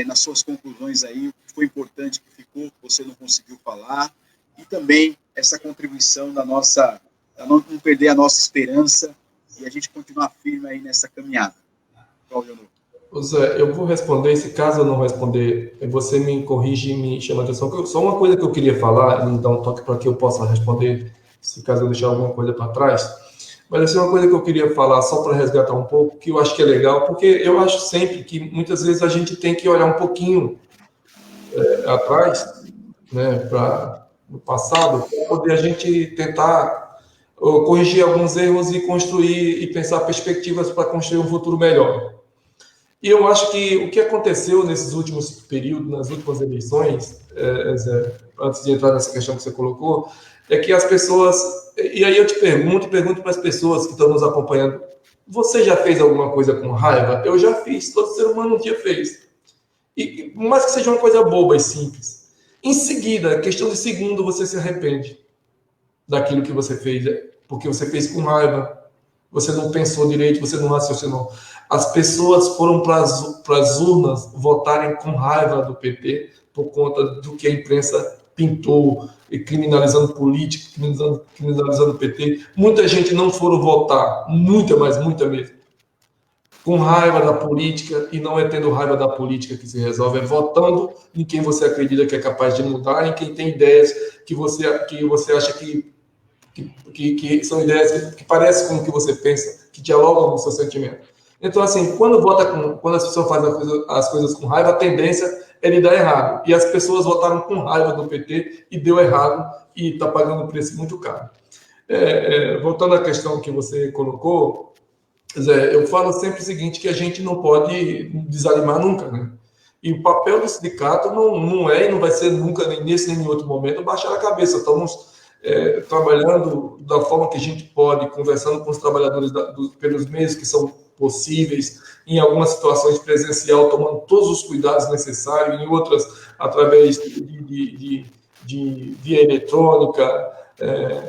nas suas conclusões aí, o que foi importante que ficou, que você não conseguiu falar, e também essa contribuição da não perder a nossa esperança e a gente continuar firme aí nessa caminhada. Cláudio Honor. Zé, eu vou responder, se caso eu não responder, você me corrige e me chama a atenção. Só uma coisa que eu queria falar, me dá um toque para que eu possa responder, se caso eu deixar alguma coisa para trás. Mas assim, uma coisa que eu queria falar, só para resgatar um pouco, que eu acho que é legal, porque eu acho sempre que muitas vezes a gente tem que olhar um pouquinho atrás, né, no passado, para poder a gente tentar corrigir alguns erros e construir e pensar perspectivas para construir um futuro melhor. E eu acho que o que aconteceu nesses últimos períodos, nas últimas eleições, Zé, antes de entrar nessa questão que você colocou, é que as pessoas, e aí eu te pergunto para as pessoas que estão nos acompanhando, você já fez alguma coisa com raiva? Eu já fiz, todo ser humano um dia fez. E mais que seja uma coisa boba e simples. Em seguida, questão de segundo, você se arrepende daquilo que você fez, porque você fez com raiva, você não pensou direito, você não raciocinou. As pessoas foram para as urnas votarem com raiva do PT por conta do que a imprensa pintou, criminalizando políticos, criminalizando o PT. Muita gente não foram votar, muita mesmo, com raiva da política, e não é tendo raiva da política que se resolve, é votando em quem você acredita que é capaz de mudar, em quem tem ideias que você acha que são ideias que parecem com o que você pensa, que dialogam com o seu sentimento. Então, assim, quando as pessoas fazem as coisas com raiva, a tendência é de dar errado. E as pessoas votaram com raiva do PT e deu errado e está pagando um preço muito caro. Voltando à questão que você colocou, Zé, eu falo sempre o seguinte, que a gente não pode desanimar nunca, né? E o papel do sindicato não é e não vai ser nunca, nem nesse nem em outro momento, baixar a cabeça. Estamos trabalhando da forma que a gente pode, conversando com os trabalhadores pelos meios que são possíveis, em algumas situações presencial, tomando todos os cuidados necessários, em outras, através via eletrônica,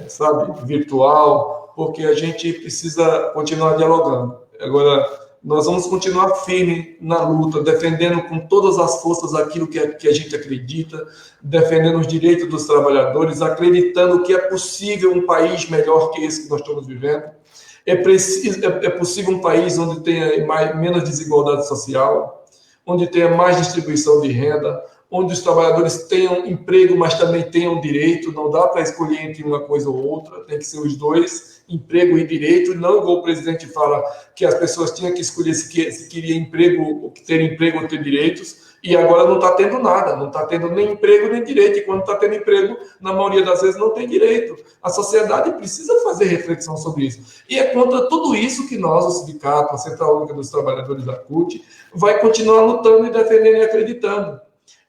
sabe, virtual, porque a gente precisa continuar dialogando. Agora, nós vamos continuar firme na luta, defendendo com todas as forças aquilo que a gente acredita, defendendo os direitos dos trabalhadores, acreditando que é possível um país melhor que esse que nós estamos vivendo. É possível um país onde tenha menos desigualdade social, onde tenha mais distribuição de renda, onde os trabalhadores tenham emprego, mas também tenham direito. Não dá para escolher entre uma coisa ou outra, tem que ser os dois, emprego e direito. Não igual o presidente fala que as pessoas tinham que escolher se queria emprego, ter emprego ou ter direitos, e agora não está tendo nada, não está tendo nem emprego nem direito, e quando está tendo emprego, na maioria das vezes não tem direito. A sociedade precisa fazer reflexão sobre isso. E é contra tudo isso que nós, o sindicato, a Central Única dos Trabalhadores da CUT, vai continuar lutando e defendendo e acreditando.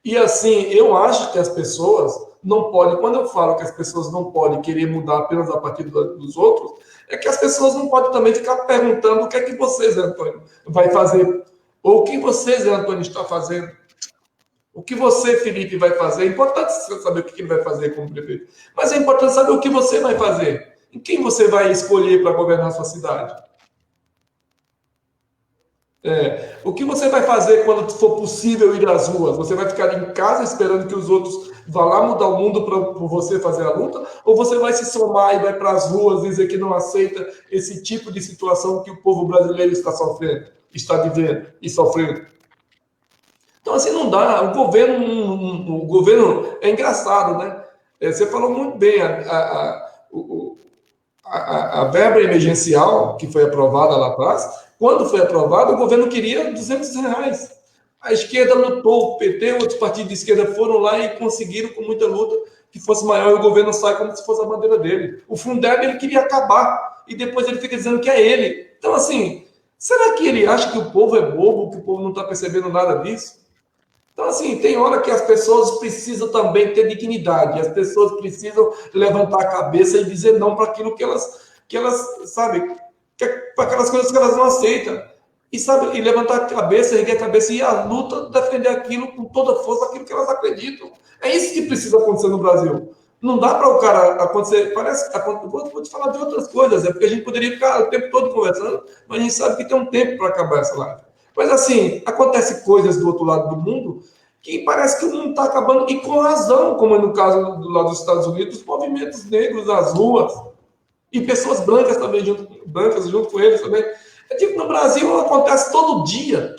E assim, eu acho que as pessoas não podem, quando eu falo que as pessoas não podem querer mudar apenas a partir dos outros, é que as pessoas não podem também ficar perguntando o que é que você, Zé Antônio, vai fazer, ou o que você, Zé Antônio, está fazendo. O que você, Felipe, vai fazer? É importante saber o que ele vai fazer como prefeito. Mas é importante saber o que você vai fazer. E quem você vai escolher para governar a sua cidade? O que você vai fazer quando for possível ir às ruas? Você vai ficar em casa esperando que os outros vá lá mudar o mundo por você fazer a luta? Ou você vai se somar e vai para as ruas dizer que não aceita esse tipo de situação que o povo brasileiro está sofrendo, está vivendo e sofrendo? Então, assim, não dá. O governo é engraçado, né? Você falou muito bem, a verba emergencial que foi aprovada lá atrás, quando foi aprovada, o governo queria R$200. A esquerda lutou, o PT, outros partidos de esquerda foram lá e conseguiram, com muita luta, que fosse maior, e o governo sai como se fosse a bandeira dele. O Fundeb, ele queria acabar, e depois ele fica dizendo que é ele. Então, assim, será que ele acha que o povo é bobo, que o povo não está percebendo nada disso? Então, assim, tem hora que as pessoas precisam também ter dignidade, as pessoas precisam levantar a cabeça e dizer não para aquilo que elas sabe, para aquelas coisas que elas não aceitam. E, sabe, e levantar a cabeça, erguer a cabeça e ir à luta, defender aquilo com toda a força, aquilo que elas acreditam. É isso que precisa acontecer no Brasil. Não dá para o cara acontecer, vou te falar de outras coisas, porque a gente poderia ficar o tempo todo conversando, mas a gente sabe que tem um tempo para acabar essa live. Mas, assim, acontecem coisas do outro lado do mundo que parece que o mundo está acabando, e com razão, como é no caso do lado dos Estados Unidos, os movimentos negros nas ruas, e pessoas brancas também, junto com eles também. No Brasil acontece todo dia,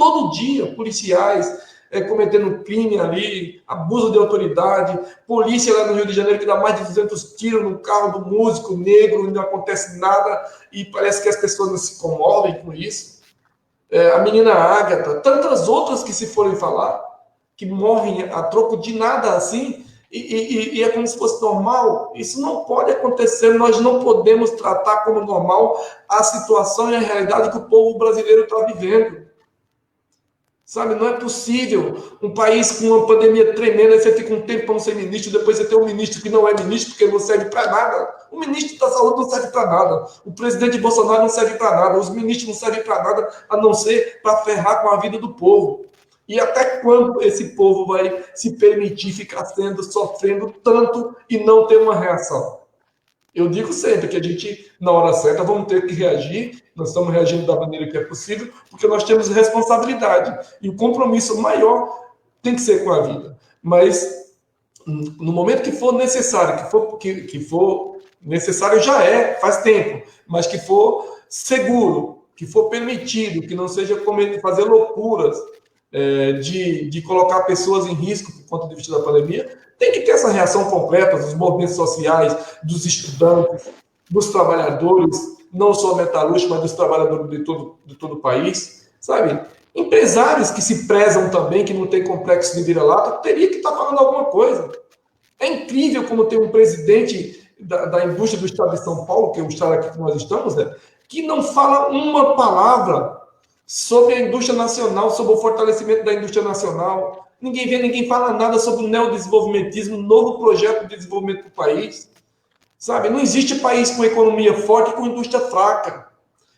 policiais cometendo crime ali, abuso de autoridade, polícia lá no Rio de Janeiro que dá mais de 200 tiros no carro do músico negro, não acontece nada, e parece que as pessoas não se comovem com isso. A menina Ágata, tantas outras que se forem falar, que morrem a troco de nada assim, e é como se fosse normal. Isso não pode acontecer, nós não podemos tratar como normal a situação e a realidade que o povo brasileiro está vivendo. Sabe, não é possível um país com uma pandemia tremenda, você fica um tempo para não ser ministro, depois você tem um ministro que não é ministro, porque não serve para nada. O ministro da saúde não serve para nada. O presidente Bolsonaro não serve para nada. Os ministros não servem para nada, a não ser para ferrar com a vida do povo. E até quando esse povo vai se permitir ficar sofrendo tanto e não ter uma reação? Eu digo sempre que a gente, na hora certa, vamos ter que reagir. Nós estamos reagindo da maneira que é possível, porque nós temos responsabilidade. E o compromisso maior tem que ser com a vida. Mas, no momento que for necessário, que for necessário já faz tempo, mas que for seguro, que for permitido, que não seja fazer loucuras, de colocar pessoas em risco por conta de vista da pandemia, tem que ter essa reação completa dos movimentos sociais, dos estudantes, dos trabalhadores, não só metalúrgicos, mas dos trabalhadores de todo o país, sabe? Empresários que se prezam também, que não tem complexo de vira-lata, teria que estar falando alguma coisa. É incrível como tem um presidente da indústria do estado de São Paulo, que é o estado aqui que nós estamos, né, que não fala uma palavra sobre a indústria nacional, sobre o fortalecimento da indústria nacional. Ninguém fala nada sobre o neodesenvolvimentismo, novo projeto de desenvolvimento do país. Sabe? Não existe país com economia forte e com indústria fraca.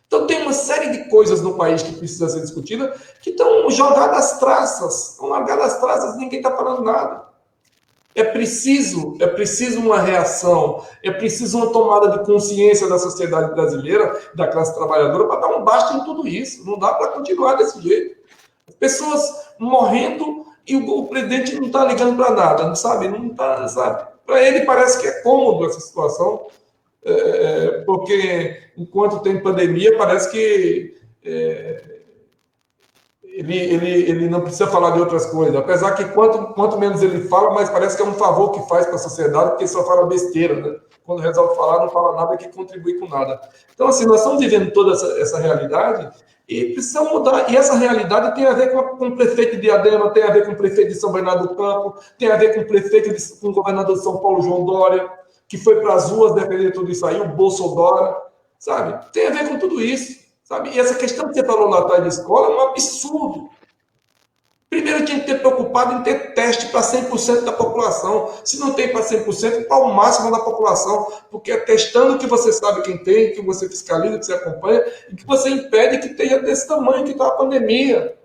Então tem uma série de coisas no país que precisa ser discutida, que estão jogadas às traças. Estão largadas às traças, ninguém está falando nada. É preciso uma reação, é preciso uma tomada de consciência da sociedade brasileira, da classe trabalhadora, para dar um basta em tudo isso. Não dá para continuar desse jeito. Pessoas morrendo e o presidente não está ligando para nada, não sabe? Não tá, sabe? Para ele parece que é cômodo essa situação, porque enquanto tem pandemia, parece que ele não precisa falar de outras coisas. Apesar que quanto menos ele fala, mais parece que é um favor que faz para a sociedade, porque só fala besteira, né? Quando resolve falar, não fala nada que contribui com nada. Então, assim, nós estamos vivendo toda essa realidade e precisamos mudar. E essa realidade tem a ver com o prefeito de Diadema, tem a ver com o prefeito de São Bernardo do Campo, tem a ver com o prefeito, com o governador de São Paulo, João Dória, que foi para as ruas defender tudo isso aí, o Bolsonaro, sabe? Tem a ver com tudo isso. Sabe? E essa questão que você falou lá atrás da escola é um absurdo. Primeiro, tinha que ter preocupado em ter teste para 100% da população. Se não tem para 100%, para o máximo da população. Porque é testando que você sabe quem tem, que você fiscaliza, que você acompanha, e que você impede que tenha desse tamanho que está a pandemia.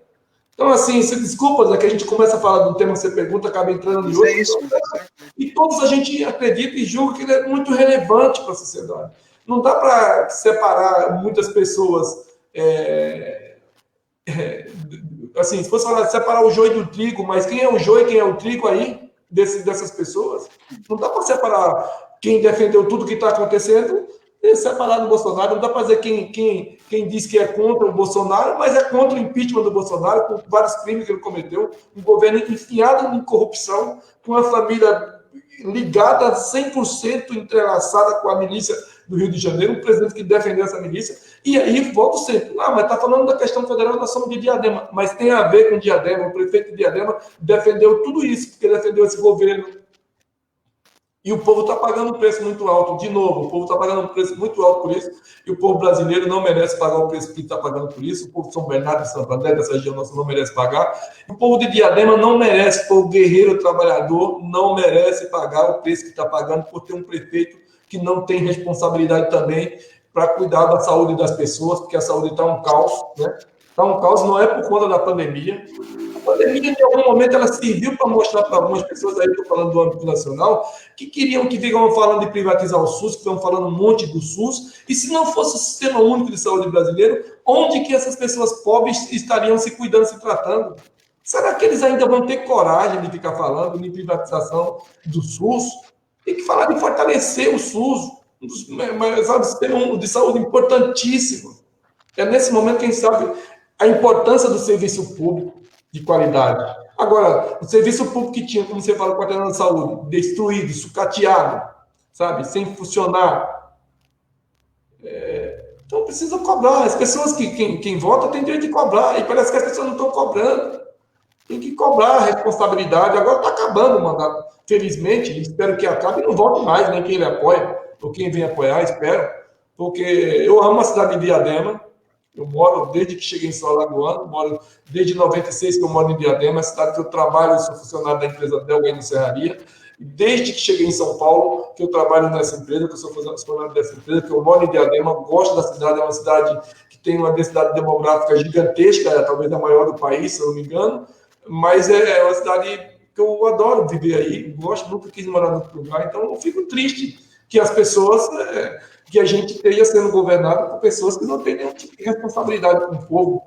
Então, assim, se desculpa, Zé, que a gente começa a falar do tema que você pergunta, acaba entrando em outro. É isso, e todos a gente acredita e julga que ele é muito relevante para a sociedade. Não dá para separar muitas pessoas. Assim, se fosse falar separar o joio do trigo, mas quem é o joio e quem é o trigo aí, dessas pessoas? Não dá para separar quem defendeu tudo que está acontecendo e separar do Bolsonaro. Não dá para dizer quem diz que é contra o Bolsonaro, mas é contra o impeachment do Bolsonaro, com vários crimes que ele cometeu, um governo enfiado em corrupção, com uma família ligada 100% entrelaçada com a milícia do Rio de Janeiro, um presidente que defendeu essa milícia, e aí volto sempre, mas está falando da questão federal, nós somos de Diadema, mas tem a ver com Diadema, o prefeito de Diadema defendeu tudo isso, porque defendeu esse governo, e o povo está pagando um preço muito alto, de novo, o povo está pagando um preço muito alto por isso, e o povo brasileiro não merece pagar o preço que está pagando por isso, o povo de São Bernardo e Santo André, dessa região nossa, não merece pagar, o povo de Diadema não merece, o povo guerreiro trabalhador não merece pagar o preço que está pagando por ter um prefeito que não tem responsabilidade também para cuidar da saúde das pessoas, porque a saúde está um caos, né? Está um caos, não é por conta da pandemia. A pandemia, em algum momento, ela serviu para mostrar para algumas pessoas, aí estou falando do âmbito nacional, que queriam que ficam falando de privatizar o SUS, que estão falando um monte do SUS, e se não fosse o Sistema Único de Saúde brasileiro, onde que essas pessoas pobres estariam se cuidando, se tratando? Será que eles ainda vão ter coragem de ficar falando de privatização do SUS? Tem que falar de fortalecer o SUS, sabe, sistema de saúde importantíssimo. É nesse momento que a gente sabe a importância do serviço público de qualidade. Agora, o serviço público que tinha, como você fala, o quartel de saúde, destruído, sucateado, sabe, sem funcionar. Então, precisa cobrar. As pessoas quem vota tem direito de cobrar, e parece que as pessoas não estão cobrando. Tem que cobrar a responsabilidade. Agora está acabando o mandato. Felizmente, espero que acabe e não volte mais, nem quem ele apoia, ou quem vem apoiar, espero. Porque eu amo a cidade de Diadema. Eu moro desde que cheguei em São Lagoano, moro desde 96 que eu moro em Diadema, a cidade que eu trabalho, eu sou funcionário da empresa Delga Serraria. E desde que cheguei em São Paulo, que eu trabalho nessa empresa, que eu sou funcionário dessa empresa, que eu moro em Diadema, gosto da cidade, é uma cidade que tem uma densidade demográfica gigantesca, talvez a maior do país, se eu não me engano. Mas é uma cidade que eu adoro viver aí, gosto, nunca quis morar em outro lugar, então eu fico triste que as pessoas, que a gente esteja sendo governado por pessoas que não têm nenhum tipo de responsabilidade com o povo,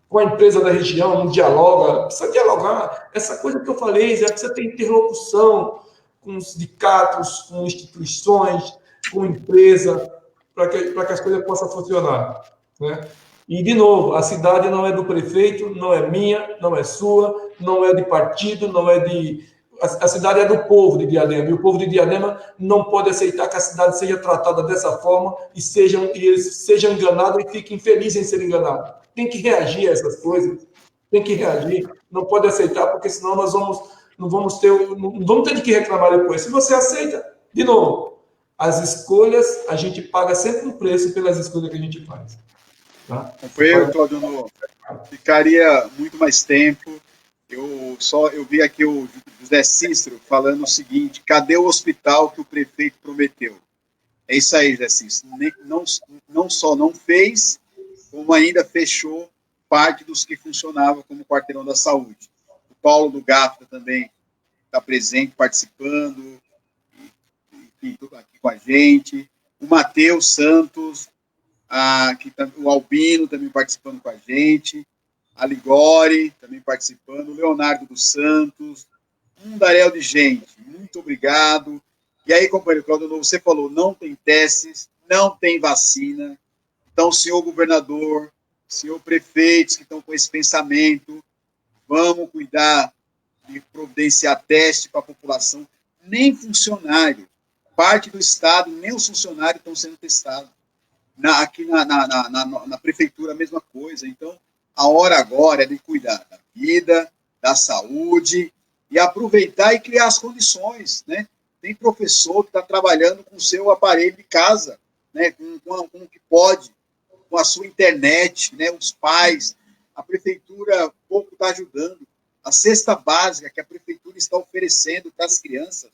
com a empresa da região, não dialoga, precisa dialogar, essa coisa que eu falei, precisa ter interlocução com os sindicatos, com instituições, com empresa, para que as coisas possam funcionar, né? E, de novo, a cidade não é do prefeito, não é minha, não é sua, não é de partido, não é de... A cidade é do povo de Diadema, e o povo de Diadema não pode aceitar que a cidade seja tratada dessa forma e eles sejam enganados e fiquem felizes em ser enganados. Tem que reagir a essas coisas, tem que reagir, não pode aceitar, porque senão nós não vamos ter de que reclamar depois. Se você aceita, de novo, as escolhas, a gente paga sempre um preço pelas escolhas que a gente faz. Tá? Companheiro Claudio, ficaria muito mais tempo. Eu vi aqui o José Cícero falando o seguinte: cadê o hospital que o prefeito prometeu? É isso aí, José Cícero. Não só não fez, como ainda fechou parte dos que funcionavam como quarteirão da saúde. O Paulo do Gafta também está presente, participando, enfim, tudo aqui com a gente. O Matheus Santos, o Albino também participando com a gente. A Ligori também participando. O Leonardo dos Santos. Um daréu de gente. Muito obrigado. E aí, companheiro Claudio, você falou, não tem testes, não tem vacina. Então, senhor governador, senhor prefeitos que estão com esse pensamento, vamos cuidar de providenciar teste para a população. Nem funcionário, parte do Estado, nem os funcionários estão sendo testados. Aqui na prefeitura, a mesma coisa. Então, a hora agora é de cuidar da vida, da saúde, e aproveitar e criar as condições, né? Tem professor que está trabalhando com o seu aparelho de casa, né? Com o que pode, com a sua internet, né? Os pais, a prefeitura pouco está ajudando. A cesta básica que a prefeitura está oferecendo para as crianças,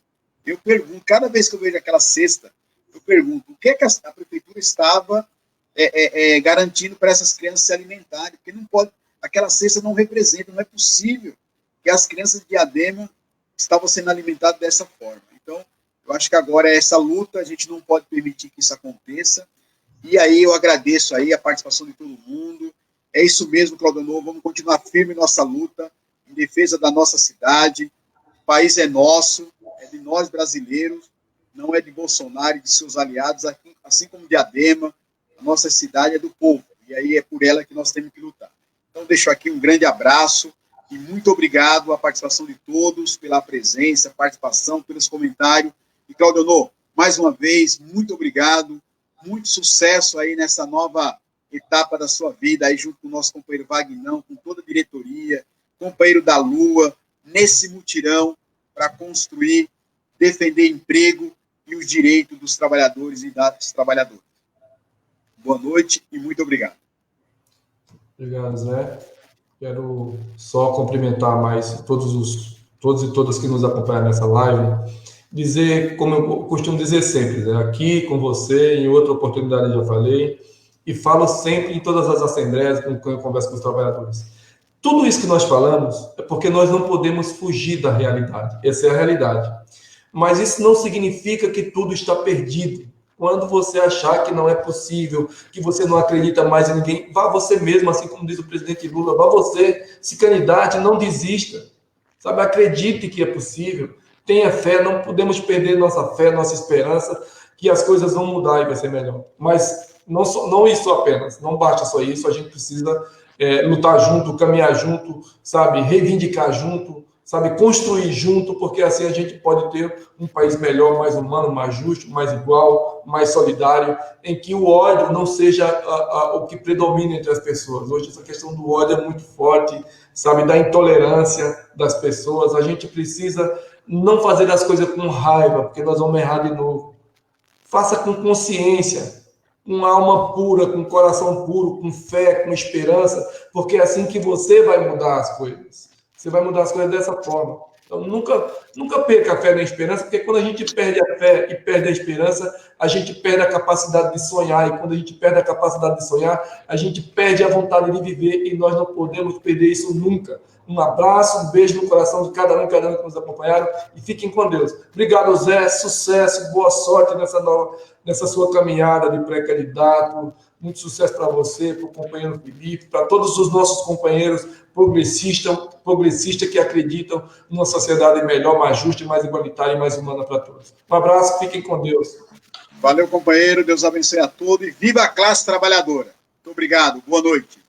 eu pergunto, cada vez que eu vejo aquela cesta, eu pergunto, o que é que a prefeitura estava garantindo para essas crianças se alimentarem? Porque não pode, aquela cesta não representa, não é possível que as crianças de Diadema estavam sendo alimentadas dessa forma. Então, eu acho que agora é essa luta, a gente não pode permitir que isso aconteça. E aí eu agradeço aí a participação de todo mundo. É isso mesmo, Claudio Novo, vamos continuar firme em nossa luta, em defesa da nossa cidade. O país é nosso, é de nós brasileiros, não é de Bolsonaro e de seus aliados, assim como Diadema, a nossa cidade é do povo, e aí é por ela que nós temos que lutar. Então, deixo aqui um grande abraço e muito obrigado à participação de todos, pela presença, participação, pelos comentários. E, Claudio Novo, mais uma vez, muito obrigado, muito sucesso aí nessa nova etapa da sua vida, aí junto com o nosso companheiro Vagnão, com toda a diretoria, companheiro da Lua, nesse mutirão para construir, defender emprego e os direitos dos trabalhadores e das trabalhadoras. Boa noite e muito obrigado. Obrigado, Zé. Quero só cumprimentar mais todos e todas que nos acompanham nessa live, dizer, como eu costumo dizer sempre, né, aqui com você, em outra oportunidade já falei, e falo sempre em todas as assembleias, quando eu converso com os trabalhadores. Tudo isso que nós falamos é porque nós não podemos fugir da realidade. Essa é a realidade. Mas isso não significa que tudo está perdido. Quando você achar que não é possível, que você não acredita mais em ninguém, vá você mesmo, assim como diz o presidente Lula, vá você, se candidate, não desista. Sabe, acredite que é possível, tenha fé, não podemos perder nossa fé, nossa esperança, que as coisas vão mudar e vai ser melhor. Mas não isso apenas, não basta só isso, a gente precisa lutar junto, caminhar junto, sabe, reivindicar junto, sabe, construir junto, porque assim a gente pode ter um país melhor, mais humano, mais justo, mais igual, mais solidário, em que o ódio não seja o que predomina entre as pessoas. Hoje essa questão do ódio é muito forte, sabe, da intolerância das pessoas. A gente precisa não fazer as coisas com raiva, porque nós vamos errar de novo. Faça com consciência, com alma pura, com coração puro, com fé, com esperança, porque é assim que você vai mudar as coisas. Você vai mudar as coisas dessa forma. Então, nunca perca a fé na esperança, porque quando a gente perde a fé e perde a esperança, a gente perde a capacidade de sonhar. E quando a gente perde a capacidade de sonhar, a gente perde a vontade de viver e nós não podemos perder isso nunca. Um abraço, um beijo no coração de cada um que nos acompanharam e fiquem com Deus. Obrigado, Zé. Sucesso, boa sorte nessa sua caminhada de pré-candidato. Muito sucesso para você, para o companheiro Felipe, para todos os nossos companheiros progressistas que acreditam numa sociedade melhor, mais justa, mais igualitária e mais humana para todos. Um abraço, fiquem com Deus. Valeu, companheiro. Deus abençoe a todos e viva a classe trabalhadora. Muito obrigado. Boa noite.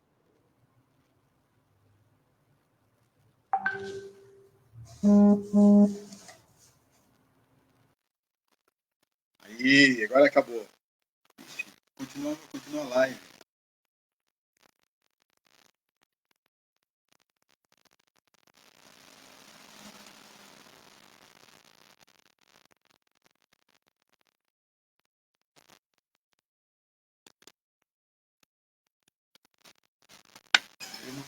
Aí, agora acabou. Continua a live. Eu não